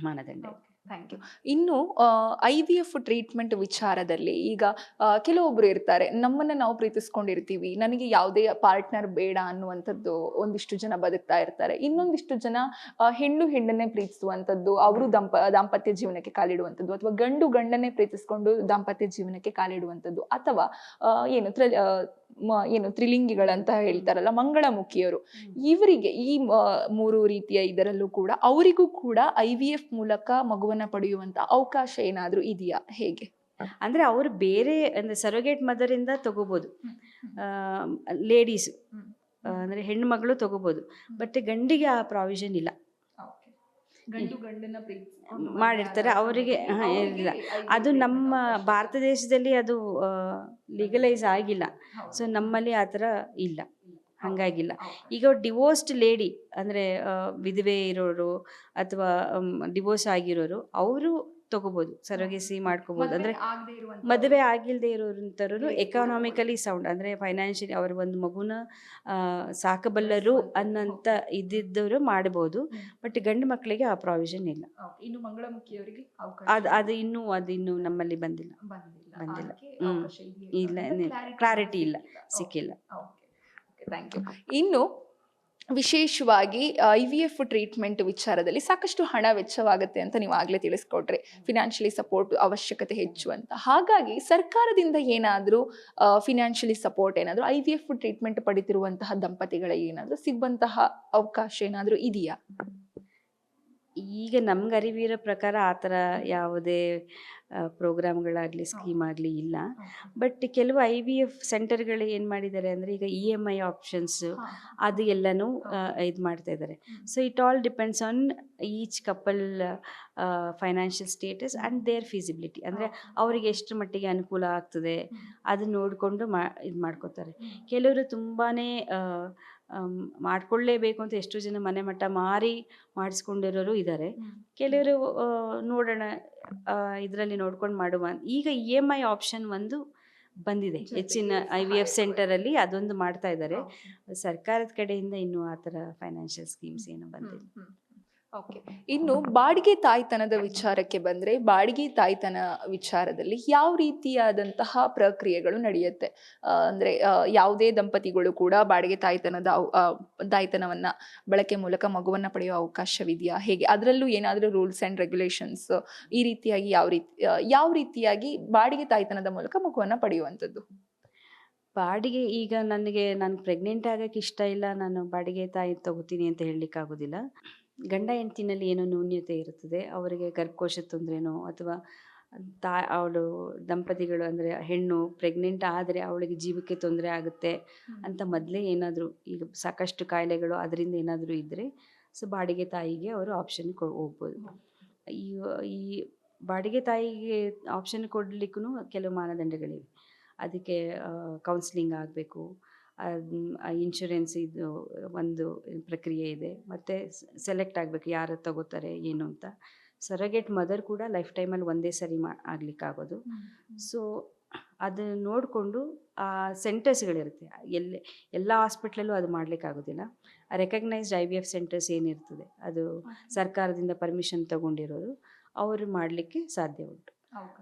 ಮಾನದಂಡ. Thank you. ಇನ್ನು IVF ಟ್ರೀಟ್ಮೆಂಟ್ ವಿಚಾರದಲ್ಲಿ ಈಗ ಕೆಲವೊಬ್ರು ಇರ್ತಾರೆ, ನಮ್ಮನ್ನ ನಾವು ಪ್ರೀತಿಸ್ಕೊಂಡಿರ್ತೀವಿ, ನನಗೆ ಯಾವುದೇ ಪಾರ್ಟ್ನರ್ ಬೇಡ ಅನ್ನುವಂಥದ್ದು ಒಂದಿಷ್ಟು ಜನ ಬದುಕ್ತಾ ಇರ್ತಾರೆ. ಇನ್ನೊಂದಿಷ್ಟು ಜನ ಹೆಣ್ಣನ್ನೇ ಪ್ರೀತಿಸುವಂಥದ್ದು, ಅವರು ದಾಂಪತ್ಯ ಜೀವನಕ್ಕೆ ಕಾಲಿಡುವಂಥದ್ದು, ಅಥವಾ ಗಂಡನ್ನೇ ಪ್ರೀತಿಸ್ಕೊಂಡು ದಾಂಪತ್ಯ ಜೀವನಕ್ಕೆ ಕಾಲಿಡುವಂಥದ್ದು, ಅಥವಾ ತ್ರಿಲಿಂಗಿಗಳಂತ ಹೇಳ್ತಾರಲ್ಲ, ಮಂಗಳಮುಖಿಯರು. ಇವರಿಗೆ ಈ 3 ರೀತಿಯ ಇದರಲ್ಲೂ ಕೂಡ ಅವರಿಗೂ ಕೂಡ IVF ಮೂಲಕ ಮಗುವನ್ನ ಪಡೆಯುವಂತ ಅವಕಾಶ ಏನಾದ್ರೂ ಇದೆಯಾ, ಹೇಗೆ? ಅಂದರೆ ಅವರು ಬೇರೆ ಅಂದರೆ ಸರೋಗೇಟ್ ಮದರಿಂದ ತಗೋಬೋದು, ಲೇಡೀಸ್ ಅಂದರೆ ಹೆಣ್ಣು ಮಗಳು ತಗೋಬೋದು. ಬಟ್ ಗಂಡಿಗೆ ಆ ಪ್ರಾವಿಷನ್ ಇಲ್ಲ. ಮಾಡಿರ್ತಾರೆ ಅವರಿಗೆ ಇಲ್ಲ. ಅದು ನಮ್ಮ ಭಾರತ ದೇಶದಲ್ಲಿ ಅದು ಲೀಗಲೈಸ್ ಆಗಿಲ್ಲ. ಸೊ ನಮ್ಮಲ್ಲಿ ಆ ಥರ ಇಲ್ಲ, ಹಾಗಾಗಿಲ್ಲ. ಈಗ ಡಿವೋರ್ಸ್ಡ್ ಲೇಡಿ ಅಂದರೆ ವಿಧವೆ ಇರೋರು ಅಥವಾ ಡಿವೋರ್ಸ್ ಆಗಿರೋರು ಅವರು ತಗೋಬೋದು, ಸರೋಗೆಸಿ ಮಾಡ್ಕೋಬೋದು. ಅಂದರೆ ಮದುವೆ ಆಗಿಲ್ಲದೆ ಇರೋರಂಥವ್ರು ಎಕಾನಾಮಿಕಲಿ ಸೌಂಡ್ ಅಂದರೆ ಫೈನಾನ್ಷಿಯಲಿ ಅವರು ಒಂದು ಮಗುನ ಸಾಕಬಲ್ಲರು ಅನ್ನೋಂಥ ಇದ್ದಿದ್ದವರು ಮಾಡ್ಬೋದು. ಬಟ್ ಗಂಡು ಮಕ್ಕಳಿಗೆ ಆ ಪ್ರಾವಿಷನ್ ಇಲ್ಲ. ಇನ್ನು ಮಂಗಳಮುಖಿಯವರಿಗೆ ಅದು ಇನ್ನೂ ನಮ್ಮಲ್ಲಿ ಬಂದಿಲ್ಲ. ಇಲ್ಲ, ಕ್ಲಾರಿಟಿ ಇಲ್ಲ, ಸಿಕ್ಕಿಲ್ಲ. Thank you. ಇನ್ನು ವಿಶೇಷವಾಗಿ IVF ಟ್ರೀಟ್ಮೆಂಟ್ ವಿಚಾರದಲ್ಲಿ ಸಾಕಷ್ಟು ಹಣ ವೆಚ್ಚವಾಗುತ್ತೆ ಅಂತ ನೀವು ಆಗ್ಲೇ ತಿಳಿಸ್ಕೊಟ್ರಿ, ಫಿನಾನ್ಷಿಯಲಿ ಸಪೋರ್ಟ್ ಅವಶ್ಯಕತೆ ಹೆಚ್ಚು ಅಂತ. ಹಾಗಾಗಿ ಸರ್ಕಾರದಿಂದ ಏನಾದರೂ ಫಿನಾನ್ಷಿಯಲಿ ಸಪೋರ್ಟ್ ಏನಾದರೂ IVF ಟ್ರೀಟ್ಮೆಂಟ್ ಪಡಿತಿರುವಂತಹ ದಂಪತಿಗಳಿಗೆ ಏನಾದರೂ ಸಿಗುವಂತಹ ಅವಕಾಶ ಏನಾದರೂ ಇದೆಯಾ? ಈಗ ನಮ್ಗೆ ಅರಿವಿರೋ ಪ್ರಕಾರ ಆ ಥರ ಯಾವುದೇ ಪ್ರೋಗ್ರಾಮ್ಗಳಾಗಲಿ ಸ್ಕೀಮ್ ಆಗಲಿ ಇಲ್ಲ. ಬಟ್ ಕೆಲವು IVF ಸೆಂಟರ್ಗಳು ಏನು ಮಾಡಿದ್ದಾರೆ ಅಂದರೆ ಈಗ EMI ಆಪ್ಷನ್ಸು ಅದು ಎಲ್ಲನೂ ಇದು ಮಾಡ್ತಾ ಇದ್ದಾರೆ. So it all depends on each couple financial status and their feasibility. ಅಂದರೆ ಅವರಿಗೆ ಎಷ್ಟು ಮಟ್ಟಿಗೆ ಅನುಕೂಲ ಆಗ್ತದೆ ಅದನ್ನ ನೋಡಿಕೊಂಡು ಇದು ಮಾಡ್ಕೋತಾರೆ. ಕೆಲವರು ತುಂಬಾ ಮಾಡ್ಕೊಳ್ಳೇಬೇಕು ಅಂತ ಎಷ್ಟೋ ಜನ ಮನೆ ಮಟ್ಟ ಮಾರಿ ಮಾಡಿಸ್ಕೊಂಡಿರೋರು ಇದ್ದಾರೆ. ಕೆಲವರು ನೋಡೋಣ ಇದರಲ್ಲಿ ನೋಡ್ಕೊಂಡು ಮಾಡುವ. ಈಗ EMI ಆಪ್ಷನ್ ಒಂದು ಬಂದಿದೆ ಹೆಚ್ಚಿನ IVF ಸೆಂಟರಲ್ಲಿ, ಅದೊಂದು ಮಾಡ್ತಾ ಇದ್ದಾರೆ. ಸರ್ಕಾರದ ಕಡೆಯಿಂದ ಇನ್ನೂ ಆ ಥರ ಫೈನಾನ್ಷಿಯಲ್ ಸ್ಕೀಮ್ಸ್ ಏನು ಬಂದಿಲ್ಲ. ಓಕೆ, ಇನ್ನು ಬಾಡಿಗೆ ತಾಯ್ತನದ ವಿಚಾರಕ್ಕೆ ಬಂದ್ರೆ, ಬಾಡಿಗೆ ತಾಯ್ತನ ವಿಚಾರದಲ್ಲಿ ಯಾವ ರೀತಿಯಾದಂತಹ ಪ್ರಕ್ರಿಯೆಗಳು ನಡೆಯುತ್ತೆ? ಅಂದ್ರೆ ಯಾವುದೇ ದಂಪತಿಗಳು ಕೂಡ ಬಾಡಿಗೆ ತಾಯ್ತನವನ್ನ ಬಳಕೆ ಮೂಲಕ ಮಗುವನ್ನ ಪಡೆಯುವ ಅವಕಾಶವಿದೆಯಾ? ಹೇಗೆ ಅದರಲ್ಲೂ ಏನಾದರೂ ರೂಲ್ಸ್ ಅಂಡ್ ರೆಗ್ಯುಲೇಷನ್ಸ್ ಈ ರೀತಿಯಾಗಿ ಯಾವ ರೀತಿಯಾಗಿ ಬಾಡಿಗೆ ತಾಯ್ತನದ ಮೂಲಕ ಮಗುವನ್ನ ಪಡೆಯುವಂಥದ್ದು? ಬಾಡಿಗೆ ಈಗ ನಾನು ಪ್ರೆಗ್ನೆಂಟ್ ಆಗೋಕ್ಕೆ ಇಷ್ಟ ಇಲ್ಲ, ನಾನು ಬಾಡಿಗೆ ತಾಯಿ ತಗೋತೀನಿ ಅಂತ ಹೇಳಲಿಕ್ಕಾಗೋದಿಲ್ಲ. ಗಂಡ ಹೆಂಡ್ತಿನಲ್ಲಿ ಏನೋ ನ್ಯೂನ್ಯತೆ ಇರುತ್ತದೆ, ಅವರಿಗೆ ಗರ್ಭಕೋಶದ ತೊಂದರೆನೋ ಅಥವಾ ಅವಳು ದಂಪತಿಗಳು ಅಂದರೆ ಹೆಣ್ಣು ಪ್ರೆಗ್ನೆಂಟ್ ಆದರೆ ಅವಳಿಗೆ ಜೀವಕ್ಕೆ ತೊಂದರೆ ಆಗುತ್ತೆ ಅಂತ ಮೊದಲೇ ಏನಾದರೂ ಈಗ ಸಾಕಷ್ಟು ಕಾಯಿಲೆಗಳು ಅದರಿಂದ ಏನಾದರೂ ಇದ್ದರೆ ಸೊ ಬಾಡಿಗೆ ತಾಯಿಗೆ ಅವರು ಆಪ್ಷನ್ ಹೋಗ್ಬೋದು. ಈ ಬಾಡಿಗೆ ತಾಯಿಗೆ ಆಪ್ಷನ್ ಕೊಡಲಿಕ್ಕೂ ಕೆಲವು ಮಾನದಂಡಗಳಿವೆ. ಅದಕ್ಕೆ ಕೌನ್ಸಿಲಿಂಗ್ ಆಗಬೇಕು, ಇನ್ಶೂರೆನ್ಸ್ ಇದು ಒಂದು ಪ್ರಕ್ರಿಯೆ ಇದೆ, ಮತ್ತು ಸೆಲೆಕ್ಟ್ ಆಗಬೇಕು ಯಾರು ತಗೋತಾರೆ ಏನು ಅಂತ. ಸರಗೇಟ್ ಮದರ್ ಕೂಡ ಲೈಫ್ ಟೈಮಲ್ಲಿ ಒಂದೇ ಸರಿ ಆಗಲಿಕ್ಕಾಗೋದು. ಸೊ ಅದನ್ನು ನೋಡಿಕೊಂಡು ಆ ಸೆಂಟರ್ಸ್ಗಳಿರುತ್ತೆ, ಎಲ್ಲ ಹಾಸ್ಪಿಟ್ಲಲ್ಲೂ ಅದು ಮಾಡಲಿಕ್ಕಾಗೋದಿಲ್ಲ. ರೆಕಗ್ನೈಸ್ಡ್ IVF ಸೆಂಟರ್ಸ್ ಏನಿರ್ತದೆ ಅದು ಸರ್ಕಾರದಿಂದ ಪರ್ಮಿಷನ್ ತಗೊಂಡಿರೋರು, ಅವರು ಮಾಡಲಿಕ್ಕೆ ಸಾಧ್ಯ ಉಂಟು,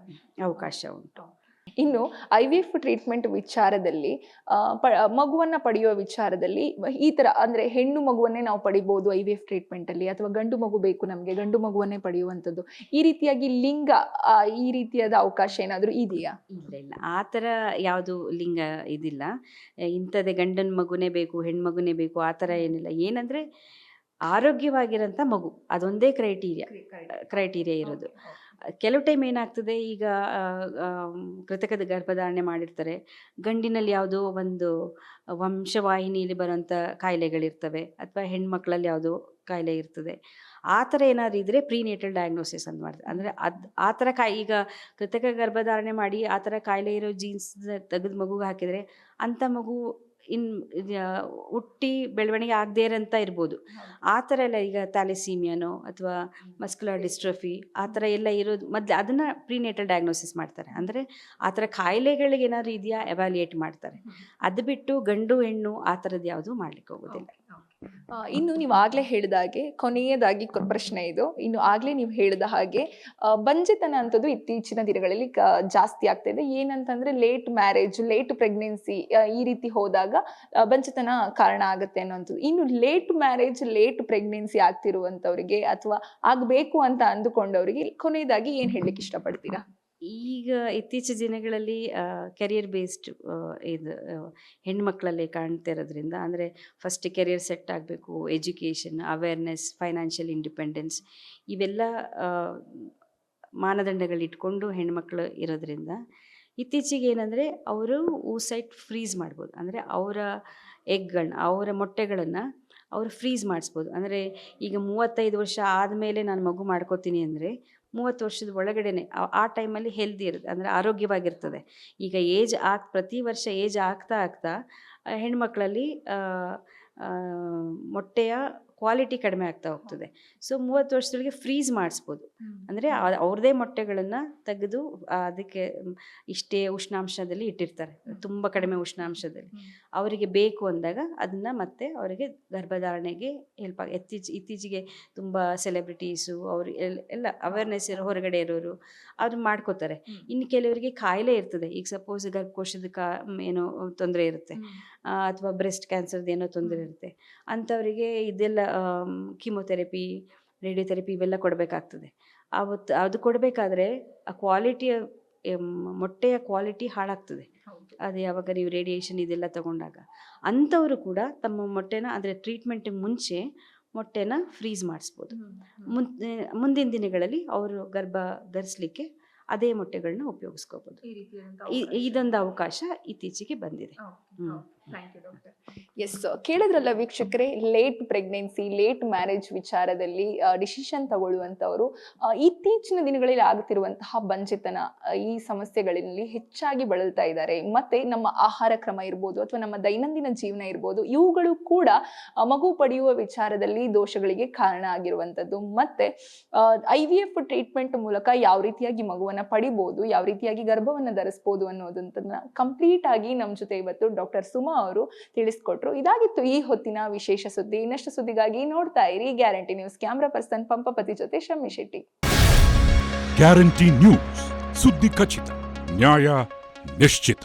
ಅವಕಾಶ ಉಂಟು. ಇನ್ನು IVF ಟ್ರೀಟ್ಮೆಂಟ್ ವಿಚಾರದಲ್ಲಿ ಮಗುವನ್ನ ಪಡೆಯುವ ವಿಚಾರದಲ್ಲಿ ಈ ತರ ಅಂದ್ರೆ ಹೆಣ್ಣು ಮಗುವನ್ನೇ ನಾವು ಪಡಿಬಹುದು IVF ಟ್ರೀಟ್ಮೆಂಟ್ ಅಲ್ಲಿ, ಅಥವಾ ಗಂಡು ಮಗು ಬೇಕು ನಮ್ಗೆ ಗಂಡು ಮಗುವನ್ನೇ ಪಡೆಯುವಂಥದ್ದು, ಈ ರೀತಿಯಾಗಿ ಲಿಂಗ ಈ ರೀತಿಯಾದ ಅವಕಾಶ ಏನಾದರೂ ಇದೆಯಾ? ಇಲ್ಲ, ಆ ಥರ ಯಾವುದು ಲಿಂಗ ಇದಿಲ್ಲ. ಇಂಥದ್ದೇ ಗಂಡನ ಮಗುನೇ ಬೇಕು ಹೆಣ್ಮಗುನೇ ಬೇಕು ಆ ಥರ ಏನಿಲ್ಲ. ಏನಂದರೆ ಆರೋಗ್ಯವಾಗಿರೋಂಥ ಮಗು, ಅದೊಂದೇ ಕ್ರೈಟೀರಿಯಾ ಇರೋದು. ಕೆಲವು ಟೈಮ್ ಏನಾಗ್ತದೆ, ಈಗ ಕೃತಕದ ಗರ್ಭಧಾರಣೆ ಮಾಡಿರ್ತಾರೆ, ಗಂಡಿನಲ್ಲಿ ಯಾವುದೋ ಒಂದು ವಂಶವಾಹಿನಿಯಲ್ಲಿ ಬರೋಂಥ ಕಾಯಿಲೆಗಳಿರ್ತವೆ, ಅಥವಾ ಹೆಣ್ಮಕ್ಳಲ್ಲಿ ಯಾವುದೋ ಕಾಯಿಲೆ ಇರ್ತದೆ. ಆ ಥರ ಏನಾದ್ರು ಇದ್ದರೆ ಪ್ರೀನೇಟಲ್ ಡಯಾಗ್ನೋಸಿಸ್ ಅಂತ ಮಾಡ್ತಾರೆ. ಅಂದರೆ ಆ ಥರ ಈಗ ಕೃತಕ ಗರ್ಭಧಾರಣೆ ಮಾಡಿ ಆ ಥರ ಕಾಯಿಲೆ ಇರೋ ಜೀನ್ಸ್ ತೆಗೆದು ಮಗುಗೆ ಹಾಕಿದರೆ ಅಂಥ ಮಗು ಹುಟ್ಟಿ ಬೆಳವಣಿಗೆ ಆಗದೇ ಇರೋಂಥ ಇರ್ಬೋದು. ಆ ಥರ ಎಲ್ಲ ಈಗ ಥ್ಯಾಲೆಸೀಮಿಯಾನೋ ಅಥವಾ ಮಸ್ಕ್ಯುಲರ್ ಡಿಸ್ಟ್ರೋಫಿ ಆ ಥರ ಎಲ್ಲ ಇರೋದು ಮೊದಲು ಅದನ್ನು ಪ್ರೀನೇಟಲ್ ಡಯಾಗ್ನೋಸಿಸ್ ಮಾಡ್ತಾರೆ. ಅಂದರೆ ಆ ಥರ ಕಾಯಿಲೆಗಳಿಗೆ ಏನಾದರೂ ಇದೆಯಾ ಎವ್ಯಾಲ್ಯೂಯೇಟ್ ಮಾಡ್ತಾರೆ. ಅದು ಬಿಟ್ಟು ಗಂಡು ಹೆಣ್ಣು ಆ ಥರದ್ದು ಯಾವುದೂ ಮಾಡ್ಲಿಕ್ಕೆ ಹೋಗೋದಿಲ್ಲ. ಇನ್ನು ನೀವು ಆಗ್ಲೇ ಹೇಳಿದ ಹಾಗೆ ಕೊನೆಯದಾಗಿ ಪ್ರಶ್ನೆ ಇದು, ಇನ್ನು ಆಗ್ಲೇ ನೀವು ಹೇಳಿದ ಹಾಗೆ ಬಂಜೆತನ ಅಂತದ್ದು ಇತ್ತೀಚಿನ ದಿನಗಳಲ್ಲಿ ಜಾಸ್ತಿ ಆಗ್ತಾ ಇದೆ. ಏನಂತಂದ್ರೆ ಲೇಟ್ ಮ್ಯಾರೇಜ್, ಲೇಟ್ ಪ್ರೆಗ್ನೆನ್ಸಿ ಈ ರೀತಿ ಹೋದಾಗ ಬಂಜೆತನ ಕಾರಣ ಆಗುತ್ತೆ ಅನ್ನೋಂಥದ್ದು. ಇನ್ನು ಲೇಟ್ ಮ್ಯಾರೇಜ್, ಲೇಟ್ ಪ್ರೆಗ್ನೆನ್ಸಿ ಆಗ್ತಿರುವಂತವ್ರಿಗೆ ಅಥವಾ ಆಗ್ಬೇಕು ಅಂತ ಅಂದುಕೊಂಡವರಿಗೆ ಕೊನೆಯದಾಗಿ ಏನ್ ಹೇಳಲಿಕ್ಕೆ ಇಷ್ಟಪಡ್ತೀರಾ? ಈಗ ಇತ್ತೀಚಿನ ದಿನಗಳಲ್ಲಿ ಕೆರಿಯರ್ ಬೇಸ್ಡ್ ಇದು ಹೆಣ್ಮಕ್ಳಲ್ಲಿ ಕಾಣ್ತಿರೋದ್ರಿಂದ, ಅಂದರೆ ಫಸ್ಟ್ ಕೆರಿಯರ್ ಸೆಟ್ ಆಗಬೇಕು, ಎಜುಕೇಷನ್, ಅವೇರ್ನೆಸ್, ಫೈನಾನ್ಷಿಯಲ್ ಇಂಡಿಪೆಂಡೆನ್ಸ್, ಇವೆಲ್ಲ ಮಾನದಂಡಗಳಿಟ್ಕೊಂಡು ಹೆಣ್ಮಕ್ಳು ಇರೋದ್ರಿಂದ ಇತ್ತೀಚೆಗೆ ಏನಂದರೆ ಅವರು ಊಸೈಟ್ ಫ್ರೀಸ್ ಮಾಡ್ಬೋದು. ಅಂದರೆ ಅವರ ಎಗ್ಗಳನ್ನ, ಅವರ ಮೊಟ್ಟೆಗಳನ್ನು ಅವರು ಫ್ರೀಸ್ ಮಾಡಿಸ್ಬೋದು. ಅಂದರೆ ಈಗ 35 ವರ್ಷ ಆದಮೇಲೆ ನಾನು ಮಗು ಮಾಡ್ಕೋತೀನಿ ಅಂದರೆ 30 ವರ್ಷದ ಒಳಗಡೆನೆ ಆ ಟೈಮಲ್ಲಿ ಹೆಲ್ದಿ ಇರುತ್ತೆ, ಅಂದರೆ ಆರೋಗ್ಯವಾಗಿರ್ತದೆ. ಈಗ ಪ್ರತಿ ವರ್ಷ ಏಜ್ ಆಗ್ತಾ ಹೆಣ್ಮಕ್ಳಲ್ಲಿ ಮೊಟ್ಟೆಯ ಕ್ವಾಲಿಟಿ ಕಡಿಮೆ ಆಗ್ತಾ ಹೋಗ್ತದೆ. ಸೊ 30 ವರ್ಷದೊಳಗೆ ಫ್ರೀಸ್ ಮಾಡಿಸ್ಬೋದು. ಅಂದರೆ ಅವ್ರದ್ದೇ ಮೊಟ್ಟೆಗಳನ್ನು ತೆಗೆದು ಅದಕ್ಕೆ ಇಷ್ಟೇ ಉಷ್ಣಾಂಶದಲ್ಲಿ ಇಟ್ಟಿರ್ತಾರೆ, ತುಂಬ ಕಡಿಮೆ ಉಷ್ಣಾಂಶದಲ್ಲಿ. ಅವರಿಗೆ ಬೇಕು ಅಂದಾಗ ಅದನ್ನು ಮತ್ತೆ ಅವರಿಗೆ ಗರ್ಭಧಾರಣೆಗೆ ಹೆಲ್ಪ್ ಇತ್ತೀಚೆಗೆ ತುಂಬ ಸೆಲೆಬ್ರಿಟೀಸು ಅವರು ಎಲ್ಲ ಅವೇರ್ನೆಸ್ ಹೊರಗಡೆ ಇರೋರು ಅವ್ರು ಮಾಡ್ಕೋತಾರೆ. ಇನ್ನು ಕೆಲವರಿಗೆ ಕಾಯಿಲೆ ಇರ್ತದೆ, ಈಗ ಸಪೋಸ್ ಗರ್ಭಕೋಶದ ಏನೋ ತೊಂದರೆ ಇರುತ್ತೆ, ಅಥವಾ ಬ್ರೆಸ್ಟ್ ಕ್ಯಾನ್ಸರ್ದು ಏನೋ ತೊಂದರೆ ಇರುತ್ತೆ, ಅಂಥವರಿಗೆ ಇದೆಲ್ಲ ಕೀಮೊಥೆರಪಿ, ರೇಡಿಯೋಥೆರಪಿ ಇವೆಲ್ಲ ಕೊಡಬೇಕಾಗ್ತದೆ. ಅದು ಕೊಡಬೇಕಾದ್ರೆ ಆ ಕ್ವಾಲಿಟಿಯ ಮೊಟ್ಟೆಯ ಕ್ವಾಲಿಟಿ ಹಾಳಾಗ್ತದೆ. ಅದು ಯಾವಾಗ ನೀವು ರೇಡಿಯೇಷನ್ ಇದೆಲ್ಲ ತಗೊಂಡಾಗ ಅಂಥವರು ಕೂಡ ತಮ್ಮ ಮೊಟ್ಟೆನ, ಅಂದರೆ ಟ್ರೀಟ್ಮೆಂಟಿಗೆ ಮುಂಚೆ ಮೊಟ್ಟೆನ ಫ್ರೀಸ್ ಮಾಡಿಸ್ಬೋದು. ಮುಂದಿನ ದಿನಗಳಲ್ಲಿ ಅವರು ಗರ್ಭ ಧರಿಸಲಿಕ್ಕೆ ಅದೇ ಮೊಟ್ಟೆಗಳನ್ನ ಉಪಯೋಗಿಸ್ಕೋಬೋದು. ಇದೊಂದು ಅವಕಾಶ ಇತ್ತೀಚೆಗೆ ಬಂದಿದೆ. ಎಸ್, ಕೇಳಿದ್ರಲ್ಲ ವೀಕ್ಷಕರೇ, ಲೇಟ್ ಪ್ರೆಗ್ನೆನ್ಸಿ, ಲೇಟ್ ಮ್ಯಾರೇಜ್ ವಿಚಾರದಲ್ಲಿ ಡಿಸಿಷನ್ ತಗೊಳ್ಳುವಂಥವರು ಇತ್ತೀಚಿನ ದಿನಗಳಲ್ಲಿ ಆಗುತ್ತಿರುವಂತಹ ಬಂಜೆತನ, ಈ ಸಮಸ್ಯೆಗಳಲ್ಲಿ ಹೆಚ್ಚಾಗಿ ಬಳಲ್ತಾ ಇದ್ದಾರೆ. ಮತ್ತೆ ನಮ್ಮ ಆಹಾರ ಕ್ರಮ ಇರ್ಬೋದು ಅಥವಾ ನಮ್ಮ ದೈನಂದಿನ ಜೀವನ ಇರ್ಬೋದು, ಇವುಗಳು ಕೂಡ ಮಗು ಪಡೆಯುವ ವಿಚಾರದಲ್ಲಿ ದೋಷಗಳಿಗೆ ಕಾರಣ ಆಗಿರುವಂಥದ್ದು. ಮತ್ತೆ IVF ಟ್ರೀಟ್ಮೆಂಟ್ ಮೂಲಕ ಯಾವ ರೀತಿಯಾಗಿ ಮಗುವನ್ನ ಪಡಿಬಹುದು, ಯಾವ ರೀತಿಯಾಗಿ ಗರ್ಭವನ್ನ ಧರಿಸಬಹುದು ಅನ್ನೋದನ್ನ ಕಂಪ್ಲೀಟ್ ಆಗಿ ನಮ್ಮ ಜೊತೆ ಇವತ್ತು ಡಾಕ್ಟರ್ ಸುಮಾ ಅವರು ತಿಳಿಸ್ಕೊಟ್ರು. ಇದಾಗಿತ್ತು ಈ ಹೊತ್ತಿನ ವಿಶೇಷ ಸುದ್ದಿ. ಇನ್ನಷ್ಟು ಸುದ್ದಿಗಾಗಿ ನೋಡ್ತಾ ಇರಿ guarantee news. Camera person Pampapati ಜೊತೆ ಶಮ್ಮಿ ಶೆಟ್ಟಿ. ಗ್ಯಾರಂಟಿ ನ್ಯೂಸ್, ಸುದ್ದಿ ಖಚಿತ, ನ್ಯಾಯ ನಿಶ್ಚಿತ.